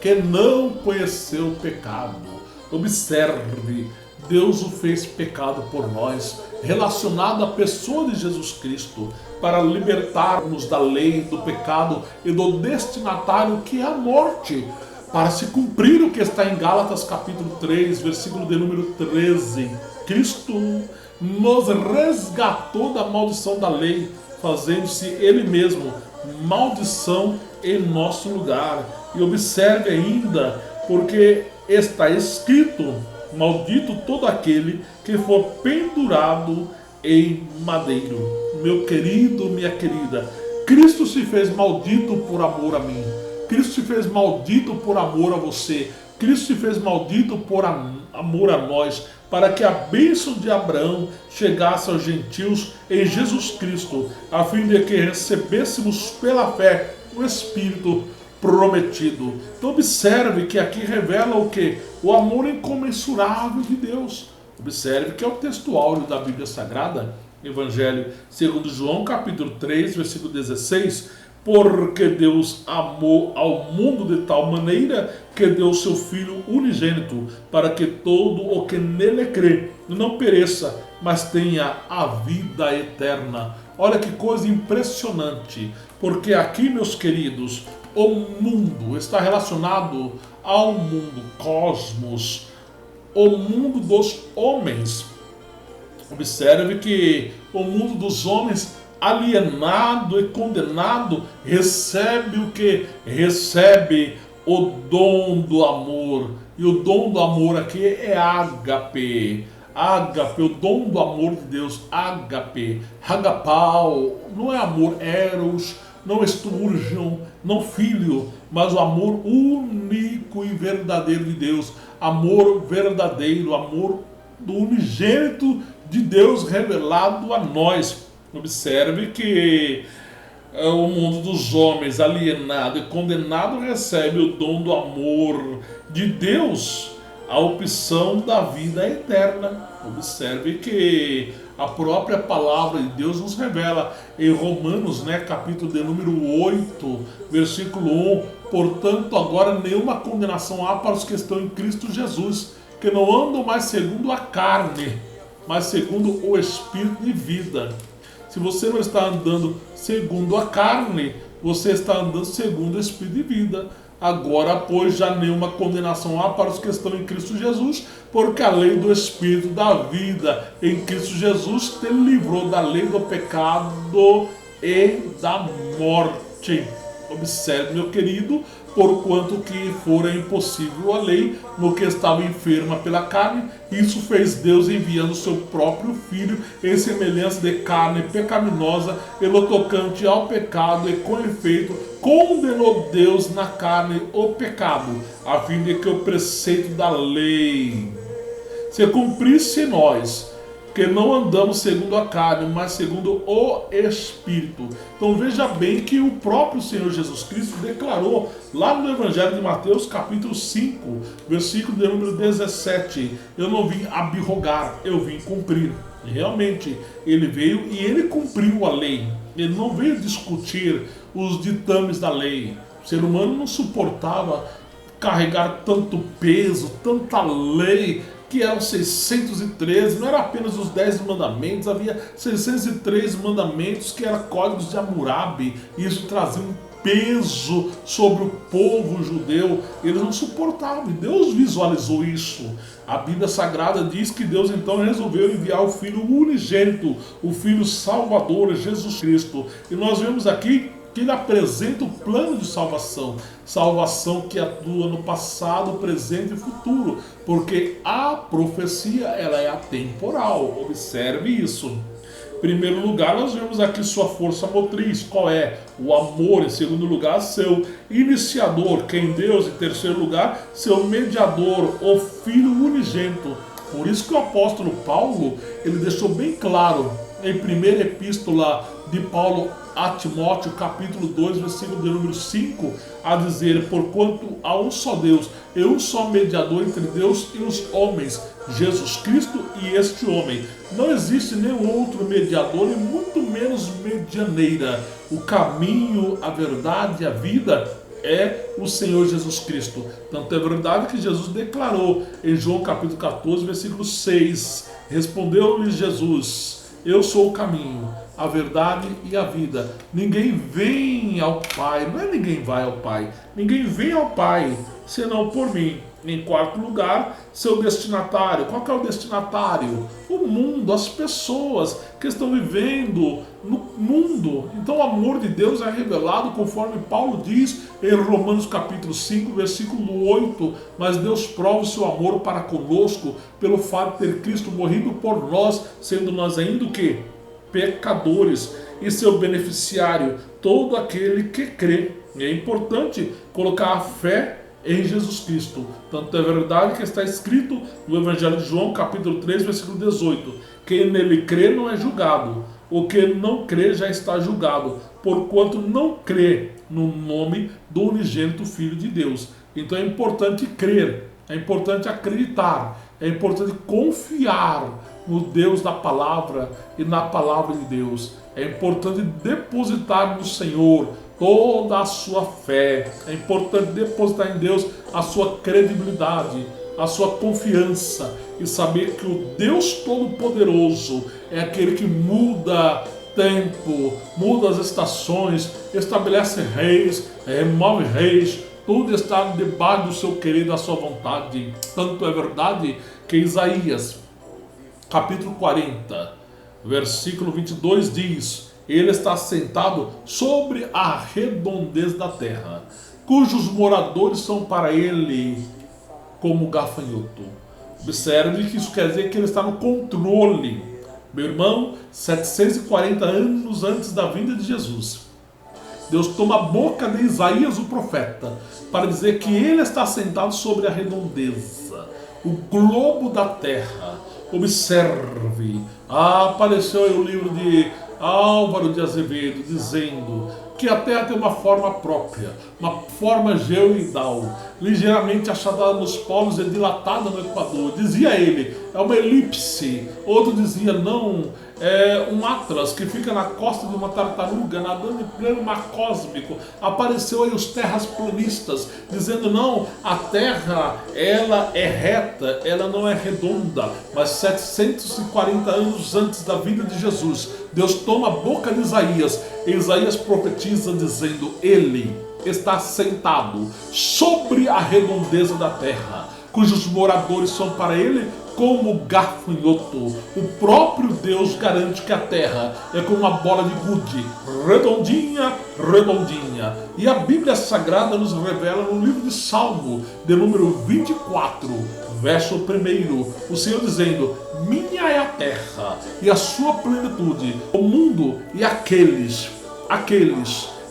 que não conheceu o pecado. Observe, Deus o fez pecado por nós, relacionado à pessoa de Jesus Cristo, para libertar-nos da lei, do pecado e do destinatário que é a morte, para se cumprir o que está em Gálatas capítulo 3, versículo de número 13. Cristo nos resgatou da maldição da lei, fazendo-se Ele mesmo maldição em nosso lugar. E observe ainda, porque está escrito: maldito todo aquele que for pendurado em madeiro. Meu querido, minha querida, Cristo se fez maldito por amor a mim. Cristo se fez maldito por amor a você. Cristo se fez maldito por amor a nós, para que a bênção de Abraão chegasse aos gentios em Jesus Cristo, a fim de que recebêssemos pela fé o Espírito prometido. Então observe que aqui revela o que? O amor incomensurável de Deus. Observe que é o texto áureo da Bíblia Sagrada, Evangelho segundo João capítulo 3, versículo 16, porque Deus amou ao mundo de tal maneira que deu seu Filho unigênito, para que todo o que nele crê não pereça, mas tenha a vida eterna. Olha que coisa impressionante, porque aqui, meus queridos, o mundo está relacionado ao mundo, cosmos, o mundo dos homens. Observe que o mundo dos homens, alienado e condenado, recebe o que? Recebe o dom do amor. E o dom do amor aqui é ágape. Ágape, o dom do amor de Deus, ágape, agapau, não é amor eros, não esturgeon, não filho, mas o amor único e verdadeiro de Deus, amor verdadeiro, amor do unigênito de Deus revelado a nós. Observe que o mundo dos homens, alienado e condenado, recebe o dom do amor de Deus, a opção da vida eterna. Observe que a própria palavra de Deus nos revela em Romanos, capítulo de número 8, versículo 1: portanto, agora nenhuma condenação há para os que estão em Cristo Jesus, que não andam mais segundo a carne, mas segundo o Espírito de vida. Se você não está andando segundo a carne, você está andando segundo o Espírito de vida. Agora, pois, já nenhuma condenação há para os que estão em Cristo Jesus, porque a lei do Espírito da vida em Cristo Jesus te livrou da lei do pecado e da morte. Observe, meu querido, porquanto que fora impossível a lei no que estava enferma pela carne, isso fez Deus enviando o seu próprio Filho em semelhança de carne pecaminosa, e no tocante ao pecado, e com efeito condenou Deus na carne o pecado, a fim de que o preceito da lei se cumprisse em nós, que não andamos segundo a carne, mas segundo o Espírito. Então veja bem que o próprio Senhor Jesus Cristo declarou lá no Evangelho de Mateus capítulo 5, versículo de número 17: eu não vim abrogar, eu vim cumprir. E realmente ele veio e ele cumpriu a lei. Ele não veio discutir os ditames da lei. O ser humano não suportava carregar tanto peso, tanta lei, que eram 613, não era apenas os 10 mandamentos, havia 603 mandamentos que eram códigos de Hammurabi, e isso trazia um peso sobre o povo judeu. Eles não suportavam, e Deus visualizou isso. A Bíblia Sagrada diz que Deus então resolveu enviar o Filho unigênito, o Filho Salvador, Jesus Cristo. E nós vemos aqui que ele apresenta o plano de salvação, salvação que atua no passado, presente e futuro, porque a profecia ela é atemporal. Observe isso. Em primeiro lugar, nós vemos aqui sua força motriz, qual é? O amor. Em segundo lugar, seu iniciador, que é em Deus. Em terceiro lugar, seu mediador, o Filho unigênito. Por isso que o apóstolo Paulo, ele deixou bem claro em primeira epístola de Paulo a Timóteo, capítulo 2, versículo de número 5, a dizer: porquanto há um só Deus e um só mediador entre Deus e os homens, Jesus Cristo, e este homem. Não existe nenhum outro mediador e muito menos medianeira. O caminho, a verdade e a vida é o Senhor Jesus Cristo. Tanto é verdade que Jesus declarou em João capítulo 14, versículo 6, respondeu-lhe Jesus: eu sou o caminho, a verdade e a vida. Ninguém vem ao Pai, não é ninguém vai ao Pai, ninguém vem ao Pai senão por mim. Em quarto lugar, seu destinatário. Qual que é o destinatário? O mundo, as pessoas que estão vivendo no mundo. Então o amor de Deus é revelado conforme Paulo diz em Romanos capítulo 5, versículo 8. Mas Deus prova o seu amor para conosco pelo fato de ter Cristo morrido por nós, sendo nós ainda o quê? Pecadores. E seu beneficiário, todo aquele que crê. E é importante colocar a fé em Jesus Cristo. Tanto é verdade que está escrito no Evangelho de João, capítulo 3, versículo 18: quem nele crê não é julgado, o que não crê já está julgado, porquanto não crê no nome do unigênito Filho de Deus. Então é importante crer, é importante acreditar, é importante confiar no Deus da palavra e na palavra de Deus. É importante depositar no Senhor toda a sua fé. É importante depositar em Deus a sua credibilidade, a sua confiança e saber que o Deus Todo-Poderoso é aquele que muda tempo, muda as estações, estabelece reis, remove reis. Tudo está debaixo do seu querer e da sua vontade. Tanto é verdade que Isaías, capítulo 40, versículo 22 diz: ele está sentado sobre a redondez da terra, cujos moradores são para ele como gafanhoto. Observe que isso quer dizer que ele está no controle. Meu irmão, 740 anos antes da vinda de Jesus, Deus toma a boca de Isaías, o profeta, para dizer que ele está sentado sobre a redondeza, o globo da terra. Observe, apareceu aí o livro de Álvaro de Azevedo dizendo que a Terra tem uma forma própria, uma forma geoidal, ligeiramente achatada nos polos e dilatada no Equador. Dizia ele, é uma elipse. Outro dizia, não, é um atlas que fica na costa de uma tartaruga, nadando em pleno mar cósmico. Apareceu aí os terraplanistas, dizendo, não, a Terra, ela é reta, ela não é redonda. Mas 740 anos antes da vida de Jesus, Deus toma a boca de Isaías, e Isaías profetiza dizendo, ele está sentado sobre a redondeza da terra, cujos moradores são para ele como gafanhoto. O próprio Deus garante que a terra é como uma bola de gude, redondinha, redondinha. E a Bíblia Sagrada nos revela no livro de Salmo, de número 24, verso 1, o Senhor dizendo, minha é a terra e a sua plenitude, o mundo e aqueles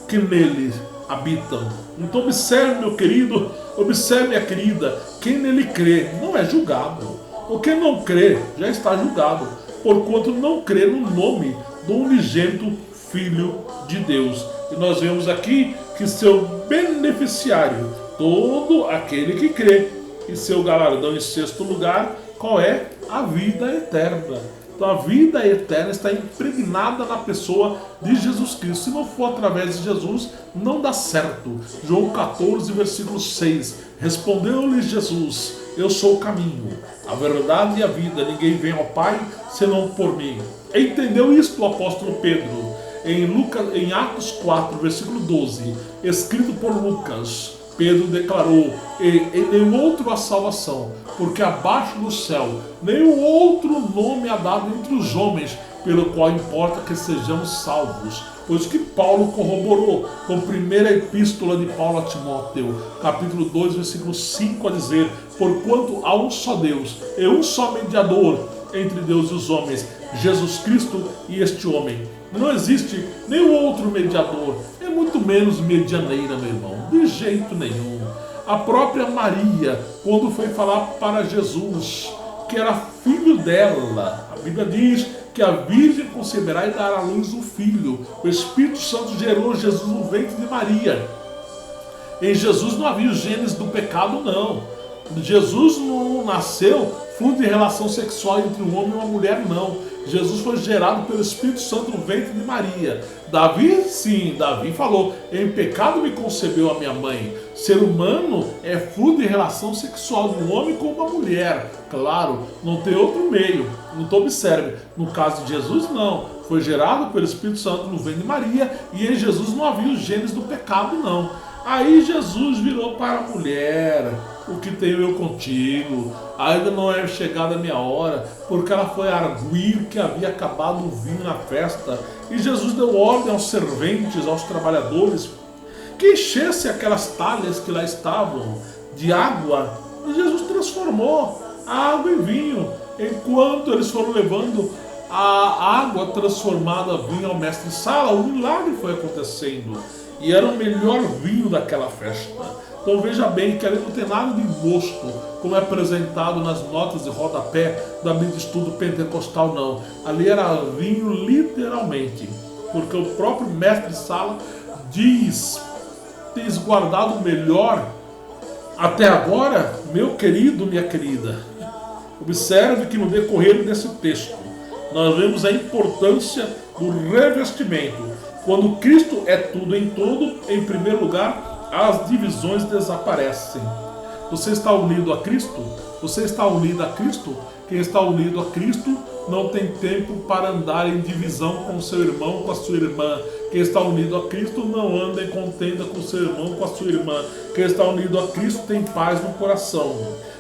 que nele habitam. Então observe, meu querido, observe, minha querida, quem nele crê não é julgado. O que não crê já está julgado, porquanto não crê no nome do unigênito Filho de Deus. E nós vemos aqui que seu beneficiário, todo aquele que crê, e seu galardão em sexto lugar, qual é? A vida eterna. Então a vida eterna está impregnada na pessoa de Jesus Cristo. Se não for através de Jesus, não dá certo. João 14, versículo 6. Respondeu-lhe Jesus, eu sou o caminho, a verdade e a vida. Ninguém vem ao Pai senão por mim. Entendeu isto o apóstolo Pedro? Em Atos 4, versículo 12, escrito por Lucas, Pedro declarou, em nenhum outro há salvação, porque abaixo do céu nenhum outro nome há dado entre os homens, pelo qual importa que sejamos salvos. Pois que Paulo corroborou com a primeira epístola de Paulo a Timóteo, capítulo 2, versículo 5, a dizer, porquanto há um só Deus e um só mediador entre Deus e os homens, Jesus Cristo e este homem. Não existe nenhum outro mediador, é muito menos medianeira, meu irmão, de jeito nenhum. A própria Maria, quando foi falar para Jesus que era filho dela, a Bíblia diz que a Virgem conceberá e dará à luz um filho. O Espírito Santo gerou Jesus no ventre de Maria. Em Jesus não havia os genes do pecado, não. Jesus não nasceu fruto de relação sexual entre um homem e uma mulher, não. Jesus foi gerado pelo Espírito Santo no ventre de Maria. Davi, sim, Davi falou: em pecado me concebeu a minha mãe. Ser humano é fruto de relação sexual de um homem com uma mulher. Claro, não tem outro meio. Então observe, no caso de Jesus não. Foi gerado pelo Espírito Santo no ventre de Maria, e em Jesus não havia os genes do pecado, não. Aí Jesus virou para a mulher: o que tenho eu contigo? Ainda não é chegada a minha hora, porque ela foi arguir que havia acabado o vinho na festa. E Jesus deu ordem aos serventes, aos trabalhadores, que enchesse aquelas talhas que lá estavam de água. E Jesus transformou a água em vinho, enquanto eles foram levando a água transformada em vinho ao mestre-sala. O milagre foi acontecendo, e era o melhor vinho daquela festa. Então veja bem que ali não tem nada de mosto, como é apresentado nas notas de rodapé da Bíblia de Estudo Pentecostal, não. Ali era vinho literalmente, porque o próprio mestre-sala diz: tens guardado o melhor até agora, meu querido, minha querida. Observe que no decorrer desse texto nós vemos a importância do revestimento. Quando Cristo é tudo em todo, em primeiro lugar, as divisões desaparecem. Você está unido a Cristo? Você está unido a Cristo? Quem está unido a Cristo não tem tempo para andar em divisão com seu irmão, com a sua irmã. Quem está unido a Cristo não anda em contenda com seu irmão, com a sua irmã. Quem está unido a Cristo tem paz no coração.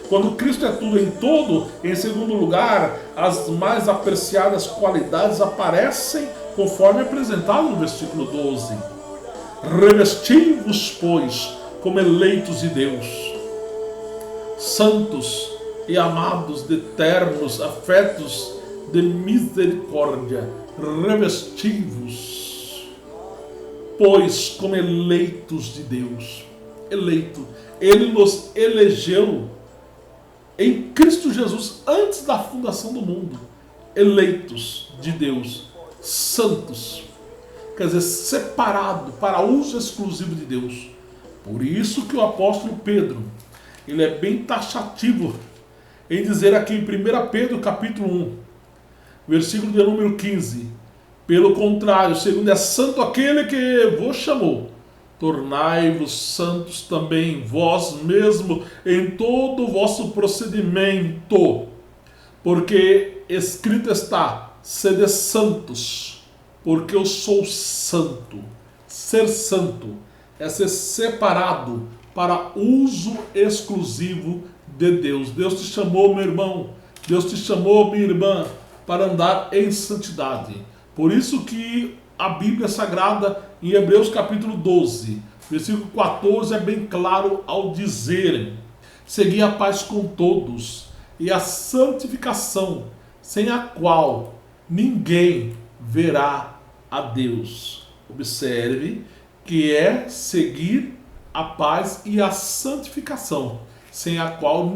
Quando Cristo é tudo em todo, em segundo lugar, as mais apreciadas qualidades aparecem, conforme apresentado no versículo 12. Revesti-vos, pois, como eleitos de Deus, santos e amados de eternos afetos de misericórdia. Revesti-vos, pois, como eleitos de Deus. Eleito. Ele nos elegeu em Cristo Jesus antes da fundação do mundo. Eleitos de Deus, santos. Quer dizer, separado para uso exclusivo de Deus. Por isso que o apóstolo Pedro, ele é bem taxativo em dizer aqui em 1 Pedro capítulo 1, versículo de número 15: pelo contrário, segundo é santo aquele que vos chamou, tornai-vos santos também vós mesmo em todo o vosso procedimento, porque escrito está: sede santos, porque eu sou santo. Ser santo é ser separado para uso exclusivo de Deus. Deus te chamou, meu irmão, Deus te chamou, minha irmã, para andar em santidade. Por isso que a Bíblia Sagrada, em Hebreus capítulo 12, versículo 14, é bem claro ao dizer: segui a paz com todos e a santificação, sem a qual ninguém verá a Deus. Observe que é seguir a paz e a santificação, sem a qual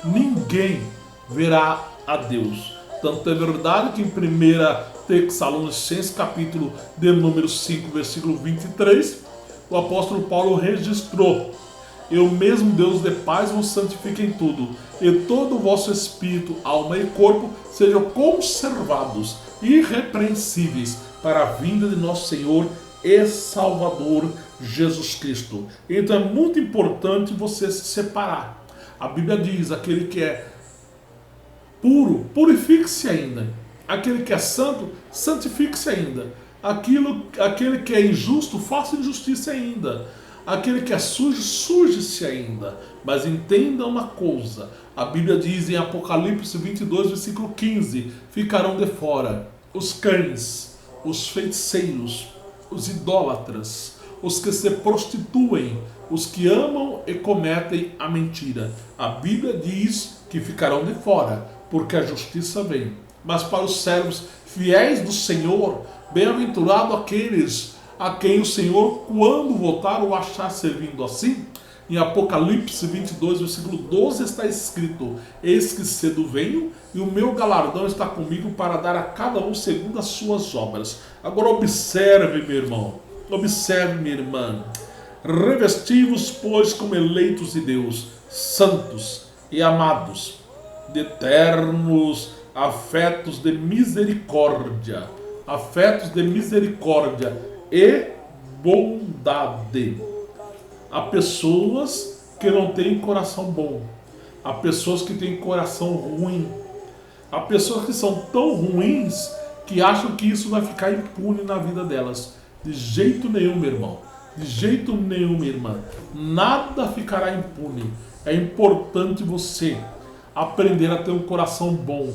ninguém verá a Deus. Tanto é verdade que em 1 Tessalonicenses capítulo de número 5, versículo 23, o apóstolo Paulo registrou: eu mesmo, Deus de paz, vos santifique em tudo, e todo o vosso espírito, alma e corpo sejam conservados irrepreensíveis para a vinda de nosso Senhor e Salvador Jesus Cristo. Então é muito importante você se separar. A Bíblia diz: aquele que é puro, purifique-se ainda. Aquele que é santo, santifique-se ainda. Aquele que é injusto, faça injustiça ainda. Aquele que é sujo, suje-se ainda. Mas entenda uma coisa: a Bíblia diz em Apocalipse 22, versículo 15: ficarão de fora os cães, os feiticeiros, os idólatras, os que se prostituem, os que amam e cometem a mentira. A Bíblia diz que ficarão de fora, porque a justiça vem. Mas para os servos fiéis do Senhor, bem-aventurado aqueles a quem o Senhor, quando voltar, o achar servindo assim. Em Apocalipse 22, versículo 12 está escrito: eis que cedo venho, e o meu galardão está comigo para dar a cada um segundo as suas obras. Agora observe, meu irmão, observe, minha irmã. Revesti-vos, pois, como eleitos de Deus, santos e amados, de eternos afetos de misericórdia, e bondade. Há pessoas que não têm coração bom, há pessoas que têm coração ruim, há pessoas que são tão ruins que acham que isso vai ficar impune na vida delas. De jeito nenhum, meu irmão, de jeito nenhum, minha irmã, nada ficará impune. É importante você aprender a ter um coração bom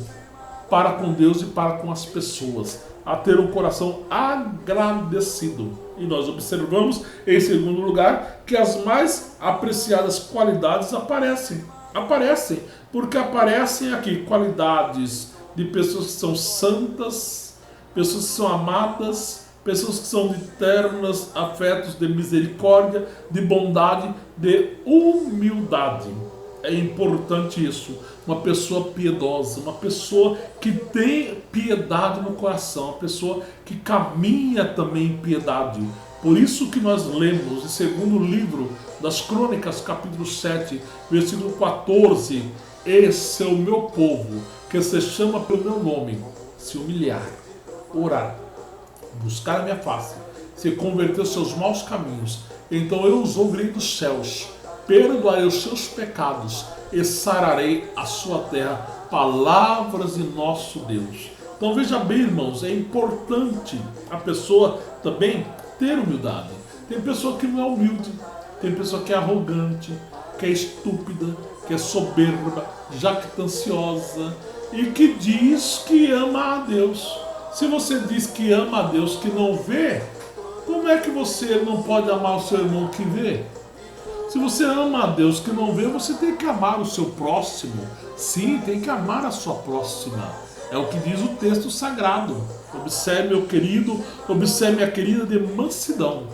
para com Deus e para com as pessoas, a ter um coração agradecido. E nós observamos, em segundo lugar, que as mais apreciadas qualidades aparecem, porque aparecem aqui qualidades de pessoas que são santas, pessoas que são amadas, pessoas que são de ternos afetos de misericórdia, de bondade, de humildade. É importante isso. Uma pessoa piedosa, uma pessoa que tem piedade no coração, uma pessoa que caminha também em piedade. Por isso que nós lemos em segundo livro das Crônicas, capítulo 7, versículo 14: esse é o meu povo, que se chama pelo meu nome, se humilhar, orar, buscar a minha face, se converter aos seus maus caminhos, então eu os ouvirei dos céus, perdoarei os seus pecados e sararei a sua terra. Palavras de nosso Deus. Então veja bem, irmãos, é importante a pessoa também ter humildade. Tem pessoa que não é humilde, tem pessoa que é arrogante, que é estúpida, que é soberba, jactanciosa e que diz que ama a Deus. Se você diz que ama a Deus que não vê, como é que você não pode amar o seu irmão que vê? Se você ama a Deus que não vê, você tem que amar o seu próximo. Sim, tem que amar a sua próxima. É o que diz o texto sagrado. Observe, meu querido, observe, minha querida, de mansidão.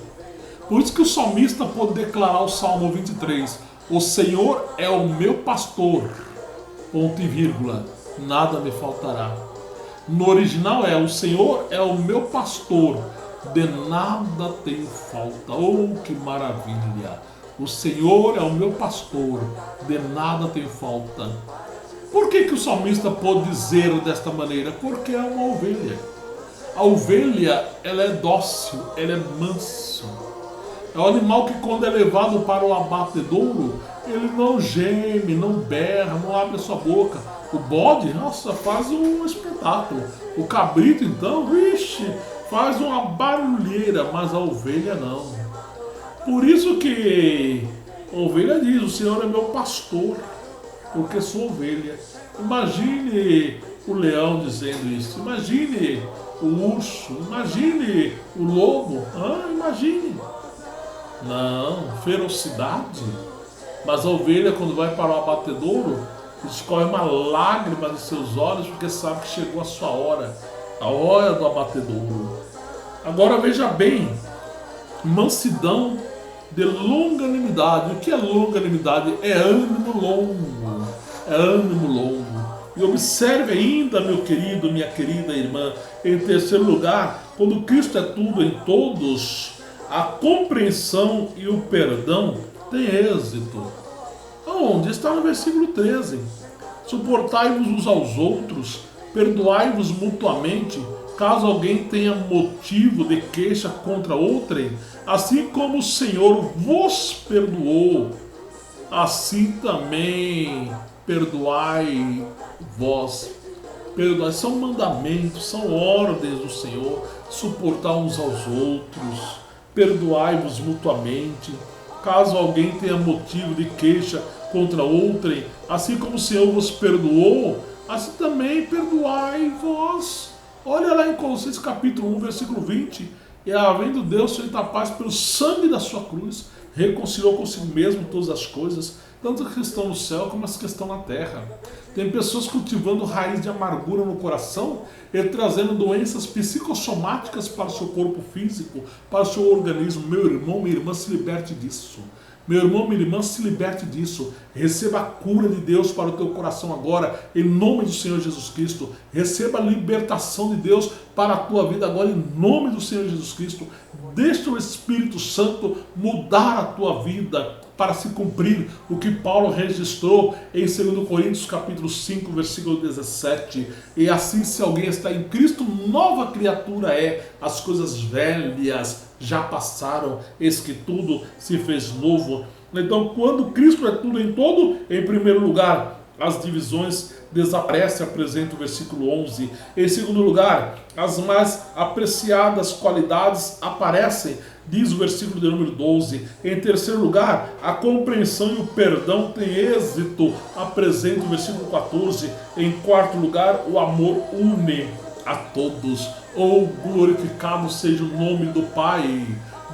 Por isso que o salmista pode declarar o Salmo 23: o Senhor é o meu pastor, ponto e vírgula, nada me faltará. No original o Senhor é o meu pastor, de nada tenho falta. Oh, que maravilha! O Senhor é o meu pastor, de nada tenho falta. Por que o salmista pode dizer desta maneira? Porque é uma ovelha. A ovelha, ela é dócil, ela é manso. É um animal que quando é levado para o abatedouro, ele não geme, não berra, não abre a sua boca. O bode, nossa, faz um espetáculo. O cabrito, então, vixe, faz uma barulheira, mas a ovelha não. Por isso que a ovelha diz: o Senhor é meu pastor, porque sou ovelha. Imagine o leão dizendo isso, imagine o urso, imagine o lobo, imagine. Não, ferocidade. Mas a ovelha, quando vai para o abatedouro, escorre uma lágrima de seus olhos, porque sabe que chegou a sua hora, a hora do abatedouro. Agora veja bem, mansidão de longanimidade. O que é longanimidade? É ânimo longo. É ânimo longo. E observe ainda, meu querido, minha querida irmã, em terceiro lugar, quando Cristo é tudo em todos, a compreensão e o perdão têm êxito. Aonde? Está no versículo 13. Suportai-vos uns aos outros, perdoai-vos mutuamente, caso alguém tenha motivo de queixa contra outrem, assim como o Senhor vos perdoou, assim também perdoai vós. Perdoai, são mandamentos, são ordens do Senhor. Suportar uns aos outros, perdoai-vos mutuamente, caso alguém tenha motivo de queixa contra outrem, assim como o Senhor vos perdoou, assim também perdoai vós. Olha lá em Colossenses capítulo 1, versículo 20. E havendo Deus feito a paz pelo sangue da sua cruz, reconciliou consigo mesmo todas as coisas, tanto as que estão no céu como as que estão na terra. Tem pessoas cultivando raiz de amargura no coração e trazendo doenças psicossomáticas para o seu corpo físico, para o seu organismo. Meu irmão, minha irmã, se liberte disso. Meu irmão, minha irmã, se liberte disso. Receba a cura de Deus para o teu coração agora, em nome do Senhor Jesus Cristo. Receba a libertação de Deus para a tua vida agora, em nome do Senhor Jesus Cristo. Deixa o Espírito Santo mudar a tua vida para se cumprir o que Paulo registrou em 2 Coríntios capítulo 5, versículo 17. E assim, se alguém está em Cristo, nova criatura é. As coisas velhas já passaram, eis que tudo se fez novo. Então, quando Cristo é tudo em todo, em primeiro lugar, as divisões desaparecem, apresenta o versículo 11. Em segundo lugar, as mais apreciadas qualidades aparecem, diz o versículo de número 12. Em terceiro lugar, a compreensão e o perdão têm êxito, apresenta o versículo 14. Em quarto lugar, o amor une a todos. Oh, glorificado seja o nome do Pai,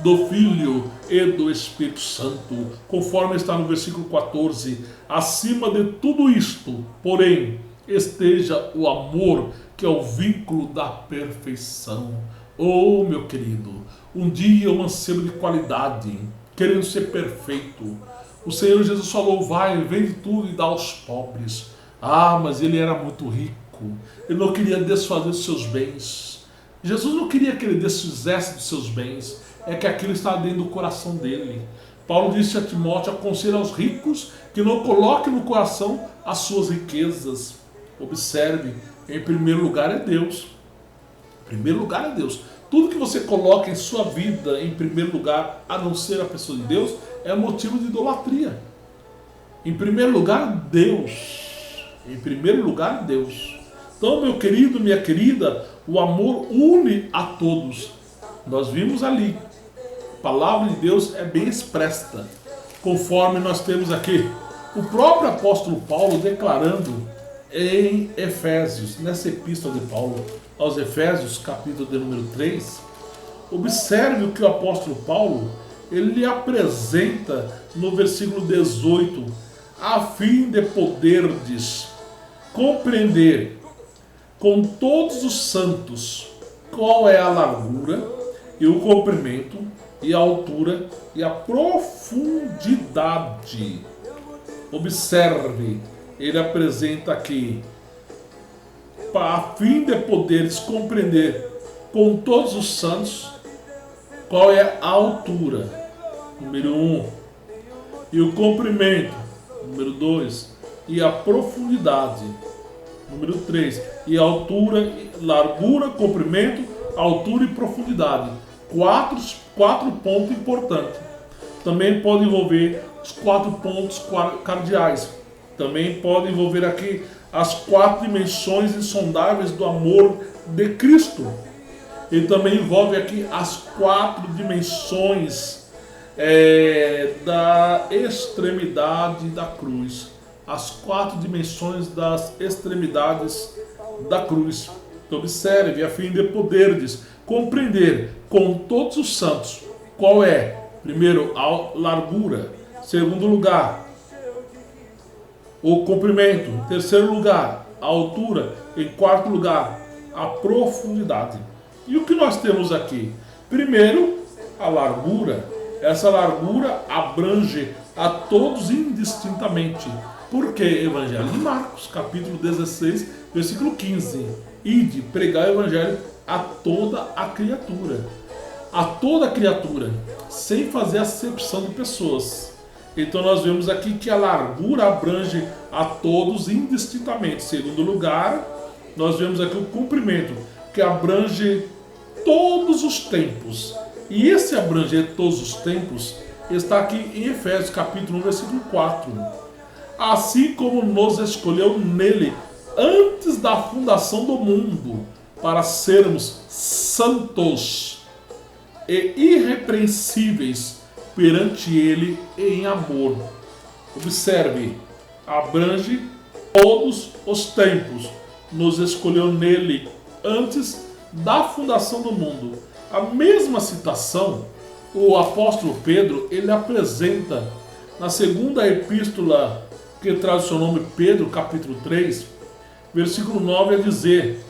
do Filho e do Espírito Santo, conforme está no versículo 14. Acima de tudo isto, porém, esteja o amor, que é o vínculo da perfeição. Oh, meu querido, um dia um anseio de qualidade, querendo ser perfeito. O Senhor Jesus falou: vai, vende tudo e dá aos pobres. Ah, mas ele era muito rico, ele não queria desfazer os seus bens. Jesus não queria que ele desfizesse dos seus bens, é que aquilo estava dentro do coração dele. Paulo disse a Timóteo: aconselha aos ricos que não coloquem no coração as suas riquezas. Observe, em primeiro lugar é Deus. Em primeiro lugar é Deus. Tudo que você coloca em sua vida em primeiro lugar, a não ser a pessoa de Deus, é motivo de idolatria. Em primeiro lugar, Deus. Em primeiro lugar, Deus. Então, meu querido, minha querida, o amor une a todos. Nós vimos ali, a palavra de Deus é bem expressa, conforme nós temos aqui o próprio apóstolo Paulo declarando em Efésios, nessa epístola de Paulo aos Efésios, capítulo de número 3. Observe o que o apóstolo Paulo ele apresenta no versículo 18, a fim de poderdes compreender com todos os santos qual é a largura e o comprimento e a altura e a profundidade. Observe, ele apresenta aqui, a fim de poderes compreender com todos os santos qual é a altura, número 1, e o comprimento, número 2, e a profundidade, número 3, e a altura, largura, comprimento, altura e profundidade. Quatro pontos importantes. Também pode envolver os 4 pontos cardeais. Também pode envolver aqui as 4 dimensões insondáveis do amor de Cristo. Ele também envolve aqui as 4 dimensões da extremidade da cruz. As 4 dimensões das extremidades da cruz. Então, observe, a fim de poderdes compreender com todos os santos qual é, primeiro, a largura, segundo lugar, o comprimento, em terceiro lugar, a altura, em quarto lugar, a profundidade. E o que nós temos aqui? Primeiro, a largura. Essa largura abrange a todos indistintamente. Porque Evangelho de Marcos, capítulo 16, versículo 15. Ide, pregar o Evangelho a toda a criatura. A toda a criatura, sem fazer acepção de pessoas. Então nós vemos aqui que a largura abrange a todos indistintamente. Segundo lugar, nós vemos aqui o comprimento, que abrange todos os tempos. E esse abranger todos os tempos está aqui em Efésios capítulo 1, versículo 4. Assim como nos escolheu nele antes da fundação do mundo, para sermos santos e irrepreensíveis perante ele em amor. Observe, abrange todos os tempos, nos escolheu nele antes da fundação do mundo. A mesma citação o apóstolo Pedro ele apresenta na segunda epístola que traz o seu nome, Pedro, capítulo 3, versículo 9, a dizer: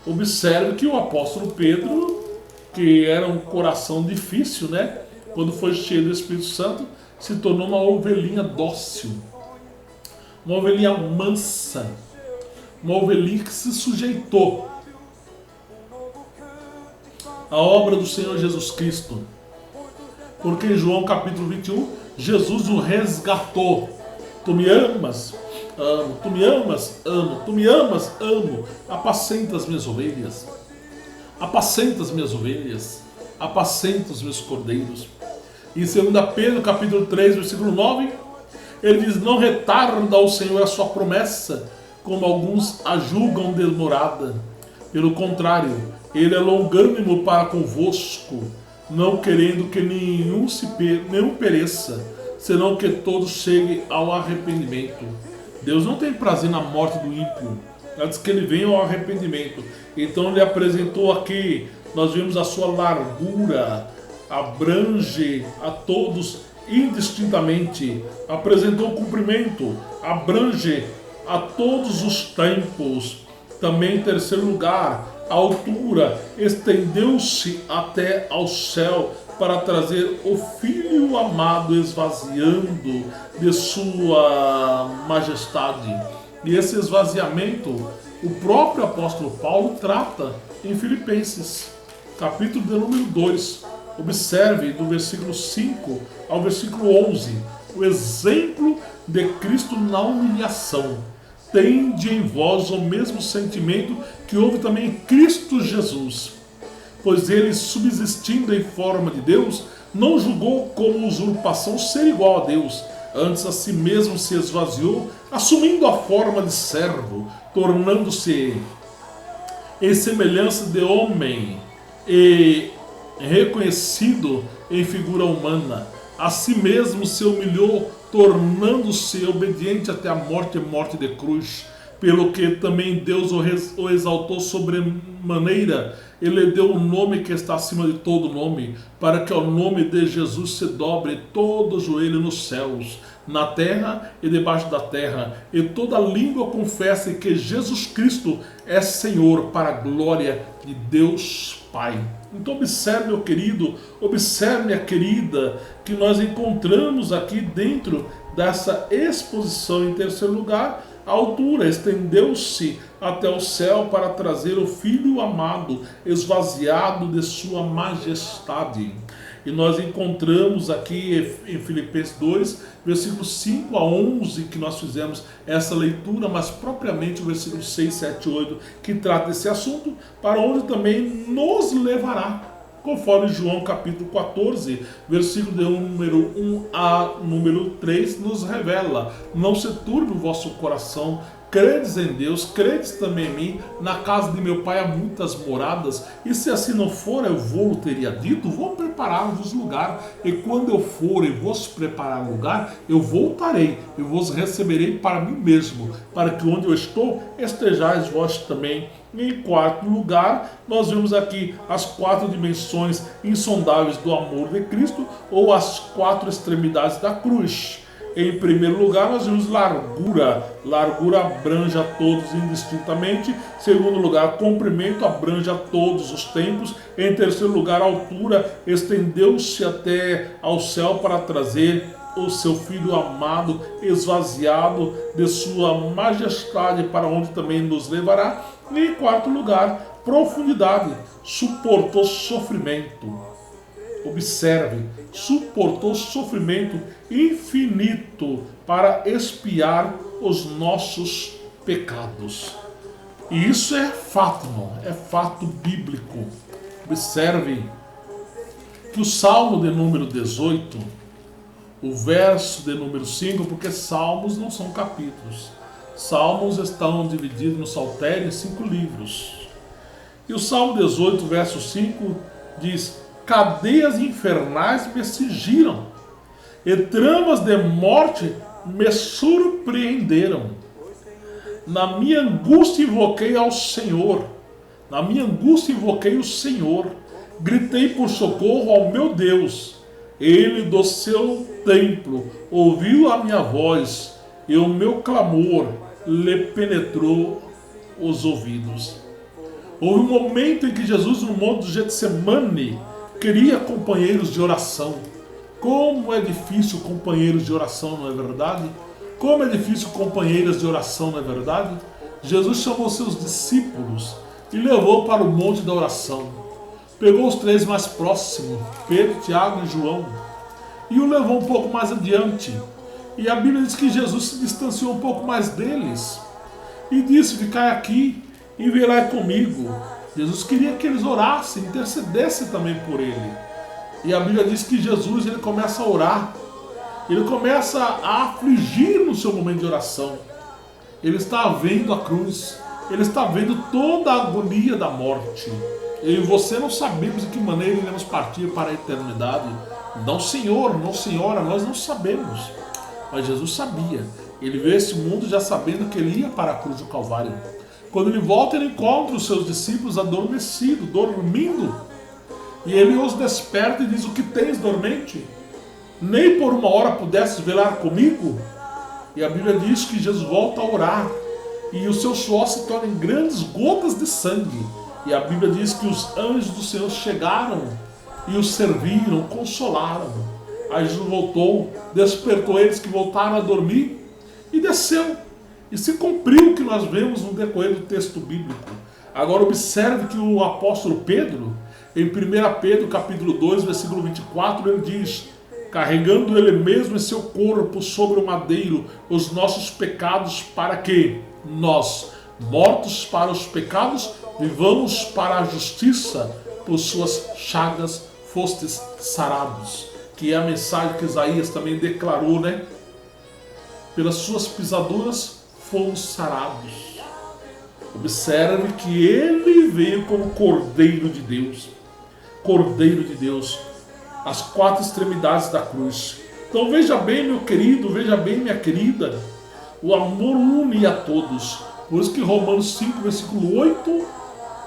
observe que o apóstolo Pedro, que era um coração difícil, né? Quando foi cheio do Espírito Santo, se tornou uma ovelhinha dócil, uma ovelhinha mansa, uma ovelhinha que se sujeitou à obra do Senhor Jesus Cristo. Porque em João capítulo 21, Jesus o resgatou. Tu me amas, amo. Tu me amas, amo. Tu me amas, amo. Apacenta as minhas ovelhas. Apacenta as minhas ovelhas. Apacenta os meus cordeiros. Em 2 Pedro capítulo 3, versículo 9, ele diz: não retarda o Senhor a sua promessa, como alguns a julgam demorada. Pelo contrário, ele é longânimo para convosco, não querendo que nenhum pereça, senão que todos cheguem ao arrependimento. Deus não tem prazer na morte do ímpio, antes que ele venha ao arrependimento. Então ele apresentou aqui, nós vemos a sua largura, abrange a todos indistintamente, apresentou o cumprimento, abrange a todos os tempos. Também em terceiro lugar, a altura estendeu-se até ao céu para trazer o Filho amado esvaziando de sua majestade. E esse esvaziamento o próprio apóstolo Paulo trata em Filipenses, capítulo de número 2. Observe do versículo 5 ao versículo 11, o exemplo de Cristo na humilhação. Tende em vós o mesmo sentimento que houve também em Cristo Jesus, pois ele, subsistindo em forma de Deus, não julgou como usurpação ser igual a Deus, antes a si mesmo se esvaziou, assumindo a forma de servo, tornando-se em semelhança de homem e reconhecido em figura humana. A si mesmo se humilhou, tornando-se obediente até a morte e morte de cruz. Pelo que também Deus o exaltou sobremaneira, ele deu o nome que está acima de todo nome, para que ao nome de Jesus se dobre todo o joelho nos céus, na terra e debaixo da terra, e toda língua confesse que Jesus Cristo é Senhor, para a glória de Deus Pai. Então observe, meu querido, observe, minha querida, que nós encontramos aqui dentro dessa exposição. Em terceiro lugar, a altura estendeu-se até o céu para trazer o Filho amado, esvaziado de sua majestade. E nós encontramos aqui em Filipenses 2, versículos 5 a 11, que nós fizemos essa leitura, mas propriamente o versículo 6, 7 e 8, que trata desse assunto, para onde também nos levará, conforme João capítulo 14, versículo de número 1 a número 3, nos revela: não se turbe o vosso coração, credes em Deus, credes também em mim. Na casa de meu pai há muitas moradas, e se assim não for, eu vou teria dito, vou preparar-vos lugar, e quando eu for e vos preparar lugar, eu voltarei e vos receberei para mim mesmo, para que onde eu estou, estejais vós também. Em quarto lugar, nós vemos aqui as 4 dimensões insondáveis do amor de Cristo, ou as 4 extremidades da cruz. Em primeiro lugar, nós vemos largura. Largura abrange a todos indistintamente. Em segundo lugar, comprimento abrange a todos os tempos. Em terceiro lugar, altura estendeu-se até ao céu para trazer o seu Filho amado, esvaziado de sua majestade, para onde também nos levará. E em quarto lugar, profundidade, suportou sofrimento. Observe, suportou sofrimento infinito para expiar os nossos pecados. E isso é fato, irmão, é fato bíblico. Observe que o Salmo de número 18, o verso de número 5, porque salmos não são capítulos. Salmos estão divididos no Saltério em 5 livros. E o Salmo 18, verso 5 diz: cadeias infernais me cingiram, e tramas de morte me surpreenderam. Na minha angústia invoquei ao Senhor, na minha angústia invoquei o Senhor, gritei por socorro ao meu Deus. Ele do seu templo ouviu a minha voz, e o meu clamor lhe penetrou os ouvidos. Houve um momento em que Jesus, no monte do Getsemane, queria companheiros de oração, Como é difícil companheiros de oração, não é verdade? Como é difícil companheiras de oração, não é verdade? Jesus chamou seus discípulos e levou para o monte da oração. Pegou os 3 mais próximos, Pedro, Tiago e João, e o levou um pouco mais adiante. E a Bíblia diz que Jesus se distanciou um pouco mais deles e disse: ficai aqui e verai comigo. Jesus queria que eles orassem, intercedessem também por ele. E a Bíblia diz que Jesus, ele começa a orar, ele começa a afligir no seu momento de oração. Ele está vendo a cruz, ele está vendo toda a agonia da morte. Eu e você não sabemos de que maneira iremos partir para a eternidade. Não, senhor, não, senhora, nós não sabemos. Mas Jesus sabia. Ele veio a esse mundo já sabendo que ele ia para a cruz do Calvário. Quando ele volta, ele encontra os seus discípulos adormecidos, dormindo. E ele os desperta e diz: o que tens, dormente? Nem por uma hora pudesses velar comigo? E a Bíblia diz que Jesus volta a orar, e o seu suor se torna em grandes gotas de sangue. E a Bíblia diz que os anjos do Senhor chegaram e os serviram, consolaram. Aí Jesus voltou, despertou eles que voltaram a dormir e desceu. E se cumpriu o que nós vemos no decorrer do texto bíblico. Agora observe que o apóstolo Pedro, em 1 Pedro capítulo 2, versículo 24, ele diz: carregando ele mesmo em seu corpo sobre o madeiro os nossos pecados, para que nós, mortos para os pecados, vivamos para a justiça. Por suas chagas fostes sarados. Que é a mensagem que Isaías também declarou, né? Pelas suas pisaduras fomos sarados. Observe que ele veio como Cordeiro de Deus. Cordeiro de Deus. As 4 extremidades da cruz. Então veja bem, meu querido, veja bem, minha querida. O amor une a todos. Por isso que Romanos 5, versículo 8...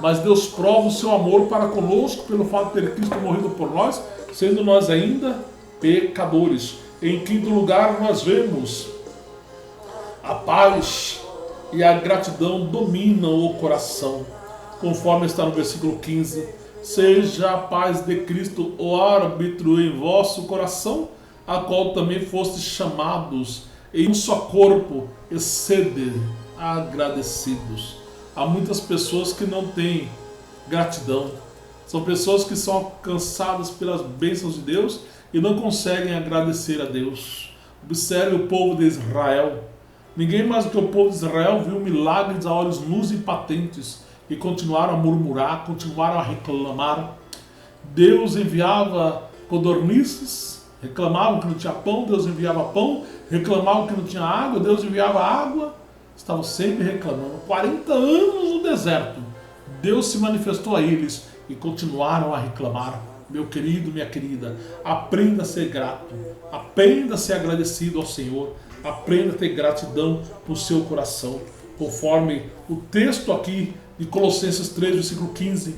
mas Deus prova o seu amor para conosco pelo fato de ter Cristo morrido por nós, sendo nós ainda pecadores. Em quinto lugar, nós vemos a paz e a gratidão dominam o coração. Conforme está no versículo 15: seja a paz de Cristo o árbitro em vosso coração, a qual também fostes chamados em um só corpo, e sede agradecidos. Há muitas pessoas que não têm gratidão. São pessoas que são alcançadas pelas bênçãos de Deus e não conseguem agradecer a Deus. Observe o povo de Israel. Ninguém mais do que o povo de Israel viu milagres a olhos nus e patentes e continuaram a murmurar, continuaram a reclamar. Deus enviava codornizes, reclamavam que não tinha pão, Deus enviava pão, reclamavam que não tinha água, Deus enviava água. Estavam sempre reclamando. 40 anos no deserto. Deus se manifestou a eles e continuaram a reclamar. Meu querido, minha querida, aprenda a ser grato. Aprenda a ser agradecido ao Senhor. Aprenda a ter gratidão no seu coração. Conforme o texto aqui de Colossenses 3, versículo 15.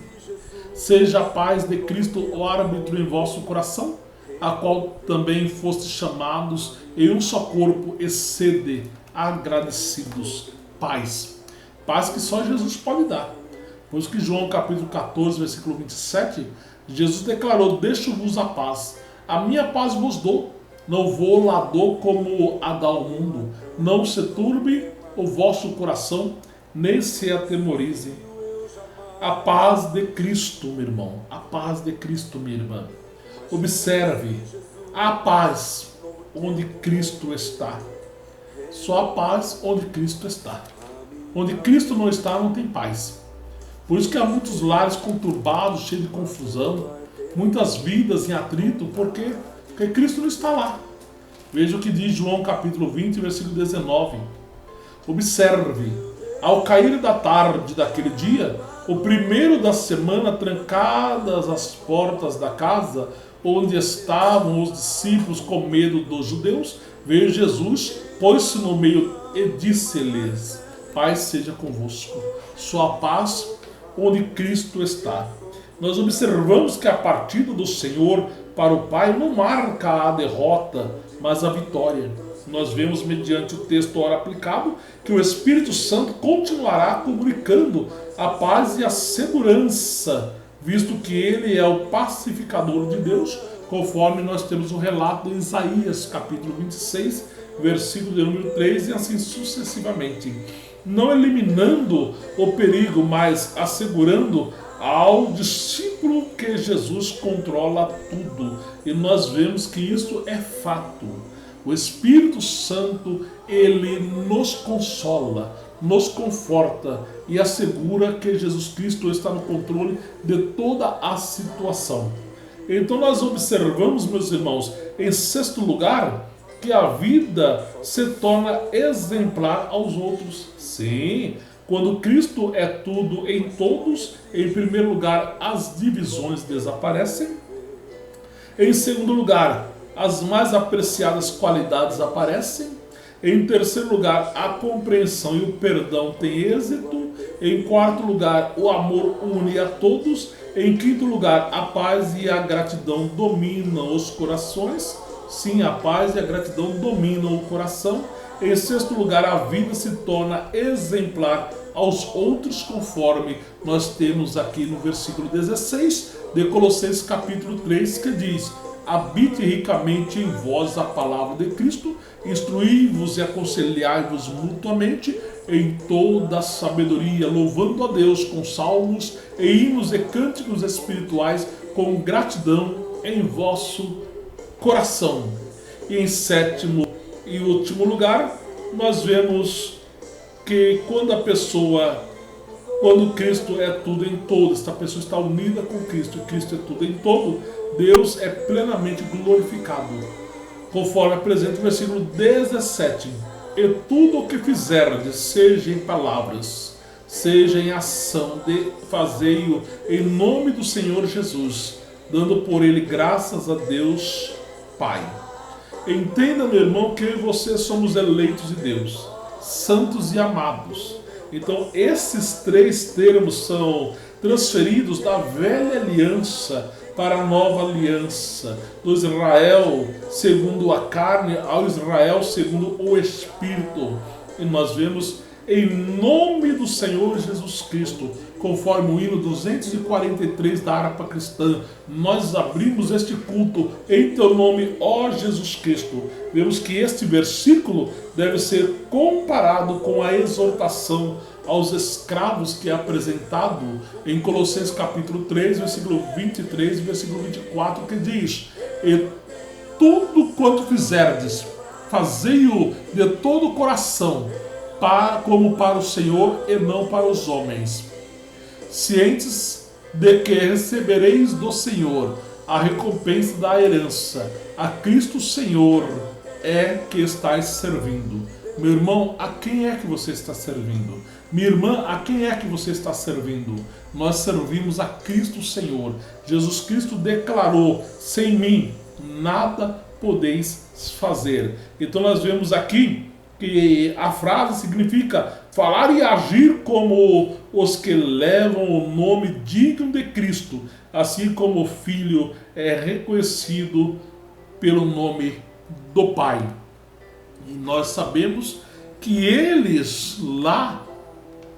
Seja a paz de Cristo o árbitro em vosso coração, a qual também fostes chamados em um só corpo, e sede agradecidos. Paz. Paz que só Jesus pode dar. Por isso que João capítulo 14, versículo 27, Jesus declarou: deixo-vos a paz. A minha paz vos dou. Não vou lá dou como a dá ao mundo. Não se turbe o vosso coração, nem se atemorize. A paz de Cristo, meu irmão. A paz de Cristo, minha irmã. Observe. A paz onde Cristo está. Só a paz onde Cristo está. Onde Cristo não está, não tem paz. Por isso que há muitos lares conturbados, cheios de confusão, muitas vidas em atrito, porque Cristo não está lá. Veja o que diz João capítulo 20, versículo 19. Observe, ao cair da tarde daquele dia, o primeiro da semana, trancadas as portas da casa onde estavam os discípulos com medo dos judeus, veio Jesus, pôs-se no meio e disse-lhes: paz seja convosco. Sua paz onde Cristo está. Nós observamos que a partida do Senhor para o Pai não marca a derrota, mas a vitória. Nós vemos mediante o texto ora aplicado que o Espírito Santo continuará comunicando a paz e a segurança, visto que ele é o pacificador de Deus, conforme nós temos o relato de Isaías, capítulo 26, versículo de número 3, e assim sucessivamente. Não eliminando o perigo, mas assegurando ao discípulo que Jesus controla tudo. E nós vemos que isso é fato. O Espírito Santo, ele nos consola, nos conforta e assegura que Jesus Cristo está no controle de toda a situação. Então nós observamos, meus irmãos, em sexto lugar, que a vida se torna exemplar aos outros. Sim, quando Cristo é tudo em todos, em primeiro lugar, as divisões desaparecem. Em segundo lugar, as mais apreciadas qualidades aparecem. Em terceiro lugar, a compreensão e o perdão têm êxito. Em quarto lugar, o amor une a todos. Em quinto lugar, a paz e a gratidão dominam os corações. Sim, a paz e a gratidão dominam o coração. Em sexto lugar, a vida se torna exemplar aos outros, conforme nós temos aqui no versículo 16 de Colossenses capítulo 3, que diz: habite ricamente em vós a palavra de Cristo, instruí-vos e aconselhai-vos mutuamente em toda a sabedoria, louvando a Deus com salmos e hinos e cânticos espirituais, com gratidão em vosso coração. E em sétimo e último lugar, nós vemos que quando Cristo é tudo em todo, esta pessoa está unida com Cristo, e Cristo é tudo em todo, Deus é plenamente glorificado, conforme apresenta o versículo 17. E tudo o que fizerdes, seja em palavras, seja em ação, fazei-o em nome do Senhor Jesus, dando por ele graças a Deus Pai. Entenda, meu irmão, que eu e você somos eleitos de Deus, santos e amados. Então esses três termos são transferidos da velha aliança para a nova aliança, do Israel segundo a carne ao Israel segundo o Espírito. E nós vemos em nome do Senhor Jesus Cristo, conforme o hino 243 da harpa cristã, nós abrimos este culto em teu nome, ó Jesus Cristo. Vemos que este versículo deve ser comparado com a exortação aos escravos que é apresentado em Colossenses capítulo 3, versículo 23 e versículo 24, que diz: e tudo quanto fizerdes, fazei-o de todo o coração, como para o Senhor e não para os homens, cientes de que recebereis do Senhor a recompensa da herança. A Cristo Senhor é que estáis servindo. Meu irmão, a quem é que você está servindo? Minha irmã, a quem é que você está servindo? Nós servimos a Cristo Senhor. Jesus Cristo declarou: sem mim nada podeis fazer. Então nós vemos aqui que a frase significa falar e agir como os que levam o nome digno de Cristo, assim como o Filho é reconhecido pelo nome do Pai. E nós sabemos que eles lá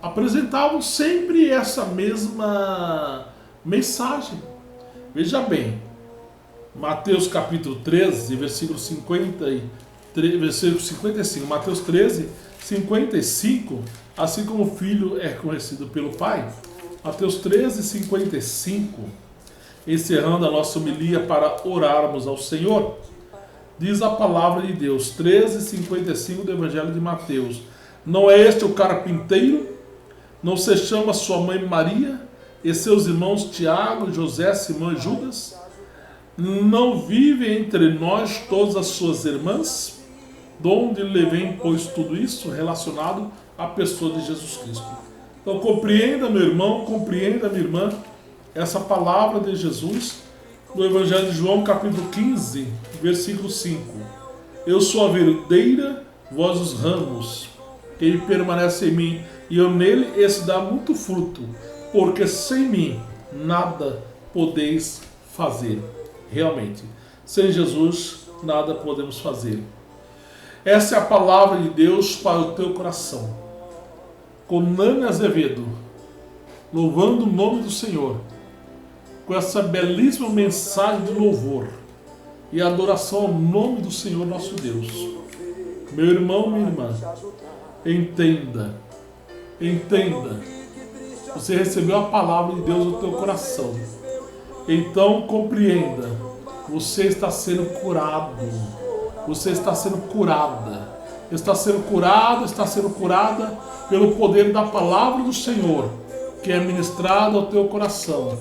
apresentavam sempre essa mesma mensagem. Veja bem, Mateus capítulo 13, versículo 55, Mateus 13, 55, assim como o Filho é conhecido pelo Pai. Mateus 13, 55, encerrando a nossa homilia para orarmos ao Senhor, diz a palavra de Deus, 13, 55 do Evangelho de Mateus: não é este o carpinteiro? Não se chama sua mãe Maria e seus irmãos Tiago, José, Simão e Judas? Não vivem entre nós todas as suas irmãs? De onde lhe vem, pois, tudo isso relacionado à pessoa de Jesus Cristo? Então compreenda, meu irmão, compreenda, minha irmã, essa palavra de Jesus no Evangelho de João, capítulo 15, versículo 5. Eu sou a videira, vós os ramos. Quem permanece em mim e eu nele, esse dá muito fruto, porque sem mim nada podeis fazer. Realmente, sem Jesus nada podemos fazer. Essa é a palavra de Deus para o teu coração. Com Nani Azevedo, louvando o nome do Senhor, com essa belíssima mensagem de louvor, e adoração ao nome do Senhor nosso Deus. Meu irmão, minha irmã, entenda, entenda. Você recebeu a palavra de Deus no teu coração. Então compreenda, você está sendo curado. Você está sendo curada. Está sendo curado, está sendo curada pelo poder da palavra do Senhor, que é ministrada ao teu coração.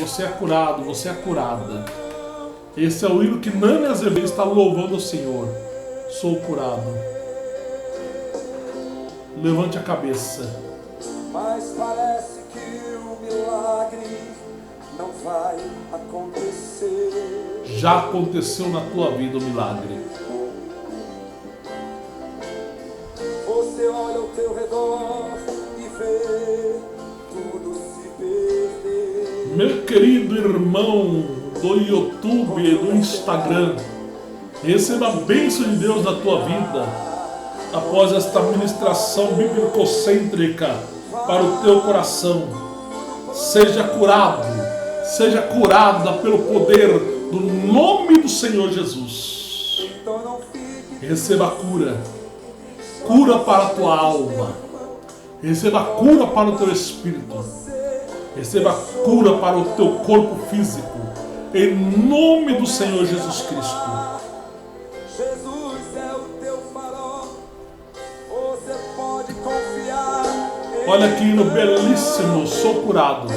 Você é curado, você é curada. Esse é o hino que Nani Azevedo está louvando ao Senhor. Sou curado. Levante a cabeça. Mas parece que o milagre não vai acontecer. Já aconteceu na tua vida o milagre. Você olha ao teu redor e vê tudo se perder. Meu querido irmão do YouTube e do Instagram, receba a bênção de Deus na tua vida após esta ministração bíblico-cêntrica para o teu coração. Seja curado, seja curada pelo poder do nome do Senhor Jesus. Receba a cura, cura para a tua alma, receba a cura para o teu espírito, receba a cura para o teu corpo físico, em nome do Senhor Jesus Cristo. Jesus é o teu farol, você pode confiar. Olha aqui no belíssimo Sou Curado.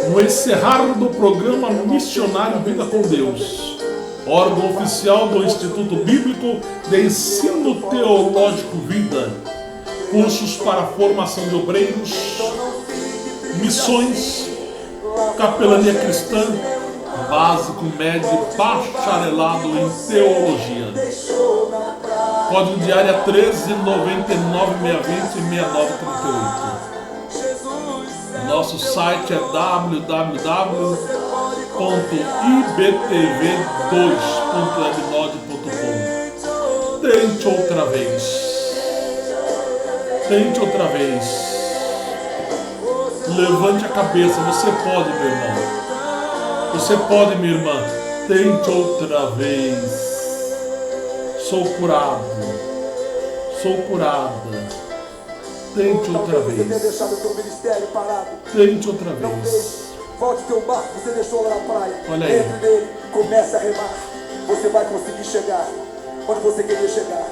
No encerrar do programa Missionário Vida com Deus, órgão oficial do Instituto Bíblico de Ensino Teológico Vida, cursos para formação de obreiros, missões, capelania cristã, básico, médio e bacharelado em teologia. Código de área 13 99 620 6938. Nosso site é www.ibtv2.webnode.com. Tente outra vez. Tente outra vez. Levante a cabeça, você pode, meu irmão. Você pode, minha irmã. Tente outra vez. Sou curado. Sou curada. Tente outra vez. Você tem deixado o teu ministério parado. Tente outra vez. Volte teu barco, você deixou lá na praia. Olha aí. Entre nele, comece a remar. Você vai conseguir chegar onde você queria chegar.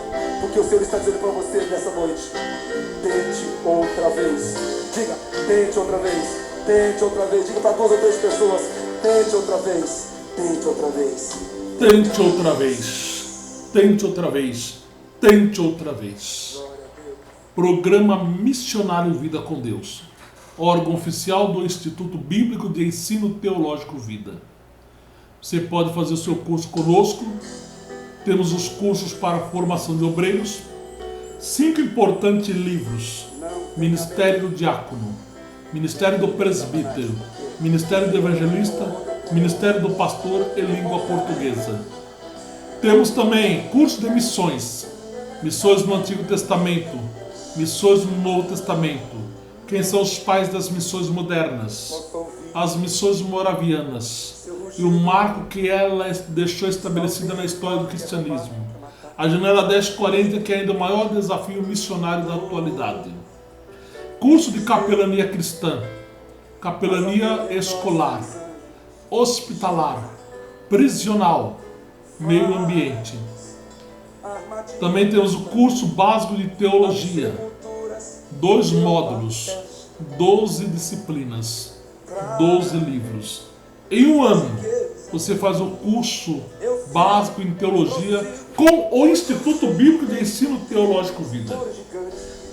Porque o Senhor está dizendo para você nessa noite: tente outra vez. Diga, tente outra vez. Tente outra vez. Diga para 2 ou 3 pessoas: tente outra vez. Tente outra vez. Tente outra vez. Tente outra vez. Tente outra vez. Programa Missionário Vida com Deus, órgão oficial do Instituto Bíblico de Ensino Teológico Vida. Você pode fazer o seu curso conosco. Temos os cursos para formação de obreiros, 5 importantes livros: Ministério do Diácono, Ministério do Presbítero, Ministério do Evangelista, Ministério do Pastor e Língua Portuguesa. Temos também curso de missões, missões no Antigo Testamento, missões no Novo Testamento. Quem são os pais das missões modernas? As missões moravianas. E o marco que ela deixou estabelecida na história do cristianismo. A janela 1040, que é ainda o maior desafio missionário da atualidade. Curso de capelania cristã, capelania escolar, hospitalar, prisional, meio ambiente. Também temos o curso básico de teologia, 2 módulos, 12 disciplinas, 12 livros. Em um ano, você faz o curso básico em teologia com o Instituto Bíblico de Ensino Teológico Vida.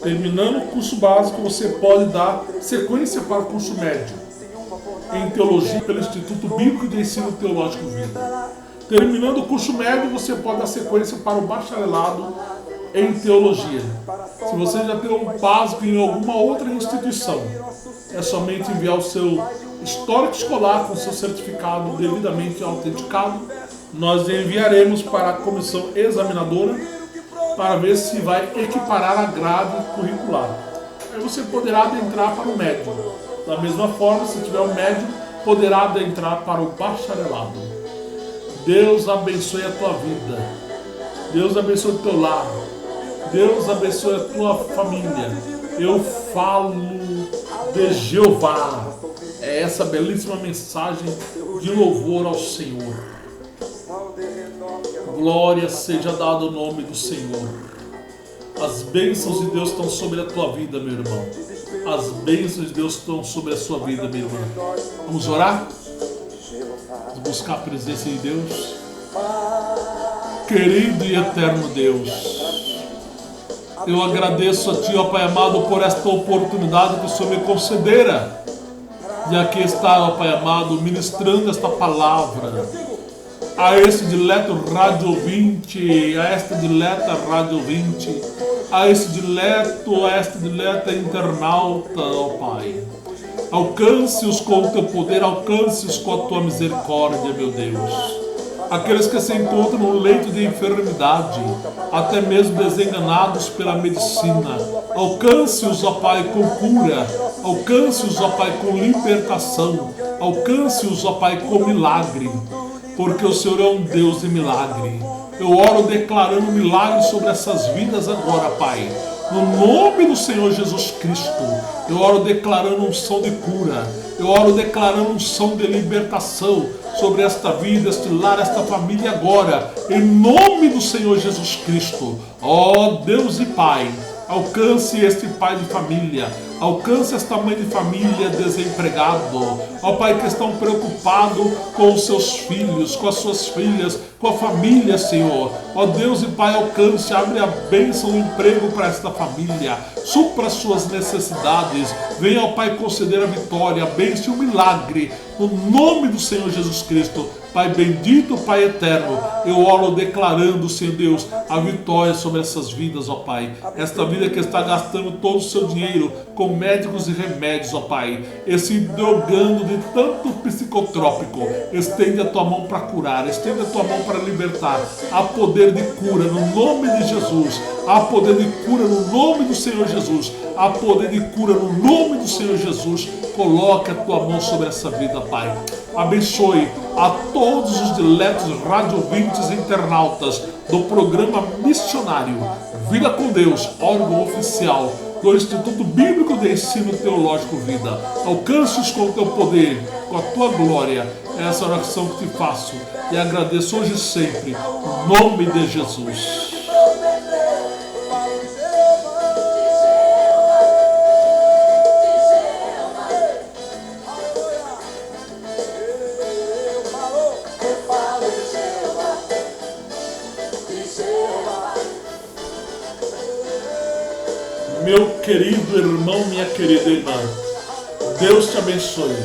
Terminando o curso básico, você pode dar sequência para o curso médio em teologia pelo Instituto Bíblico de Ensino Teológico Vida. Terminando o curso médio, você pode dar sequência para o bacharelado em teologia. Se você já tem um básico em alguma outra instituição, é somente enviar o seu histórico escolar com seu certificado devidamente autenticado. Nós enviaremos para a comissão examinadora para ver se vai equiparar a grade curricular. Aí você poderá adentrar para o médio. Da mesma forma, se tiver o médio, poderá adentrar para o bacharelado. Deus abençoe a tua vida. Deus abençoe o teu lar. Deus abençoe a tua família. Eu falo de Jeová. É essa belíssima mensagem de louvor ao Senhor. Glória seja dada ao nome do Senhor. As bênçãos de Deus estão sobre a tua vida, meu irmão. As bênçãos de Deus estão sobre a sua vida, minha irmã. Vamos orar? Vamos buscar a presença de Deus. Querido e eterno Deus, eu agradeço a Ti, ó Pai amado, por esta oportunidade que o Senhor me concedera. E aqui está, ó Pai amado, ministrando esta palavra a este dileto rádio ouvinte, a esta dileta rádio ouvinte, a esta dileta internauta, ó Pai. Alcance-os com o Teu poder, alcance-os com a Tua misericórdia, meu Deus. Aqueles que se encontram no leito de enfermidade, até mesmo desenganados pela medicina, alcance-os, ó Pai, com cura, alcance-os, ó Pai, com libertação, alcance-os, ó Pai, com milagre, porque o Senhor é um Deus de milagre. Eu oro declarando milagre sobre essas vidas agora, Pai. No nome do Senhor Jesus Cristo, eu oro declarando unção de cura, eu oro declarando unção de libertação sobre esta vida, este lar, esta família agora, em nome do Senhor Jesus Cristo. Ó Deus e Pai, alcance este pai de família, alcance esta mãe de família desempregado, ó Pai, que estão preocupados com os seus filhos, com as suas filhas, com a família, Senhor. Ó Deus e Pai, alcance, abre a bênção do emprego para esta família, supra as suas necessidades, venha, ó Pai, conceder a vitória, a bênção e o milagre, no nome do Senhor Jesus Cristo. Pai bendito, Pai eterno, eu oro declarando, Senhor Deus, a vitória sobre essas vidas, ó Pai. Esta vida que está gastando todo o seu dinheiro com médicos e remédios, ó Pai. E se drogando de tanto psicotrópico. Estende a tua mão para curar, estende a tua mão para libertar. Há poder de cura no nome de Jesus. Há poder de cura no nome do Senhor Jesus. Há poder de cura no nome do Senhor Jesus. Coloque a tua mão sobre essa vida, Pai. Abençoe a todos os diletos radiovintes e internautas do programa missionário Vida com Deus, órgão oficial do Instituto Bíblico de Ensino Teológico Vida. Alcance-os com o teu poder, com a tua glória. É essa oração que te faço e agradeço hoje e sempre, no nome de Jesus. Meu querido irmão, minha querida irmã, Deus te abençoe.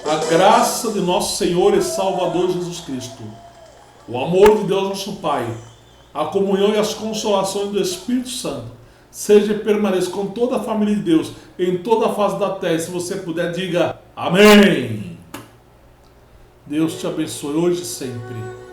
A graça de nosso Senhor e Salvador Jesus Cristo, o amor de Deus nosso Pai, a comunhão e as consolações do Espírito Santo, seja e permaneça com toda a família de Deus, em toda a face da terra. E se você puder, diga amém. Deus te abençoe hoje e sempre.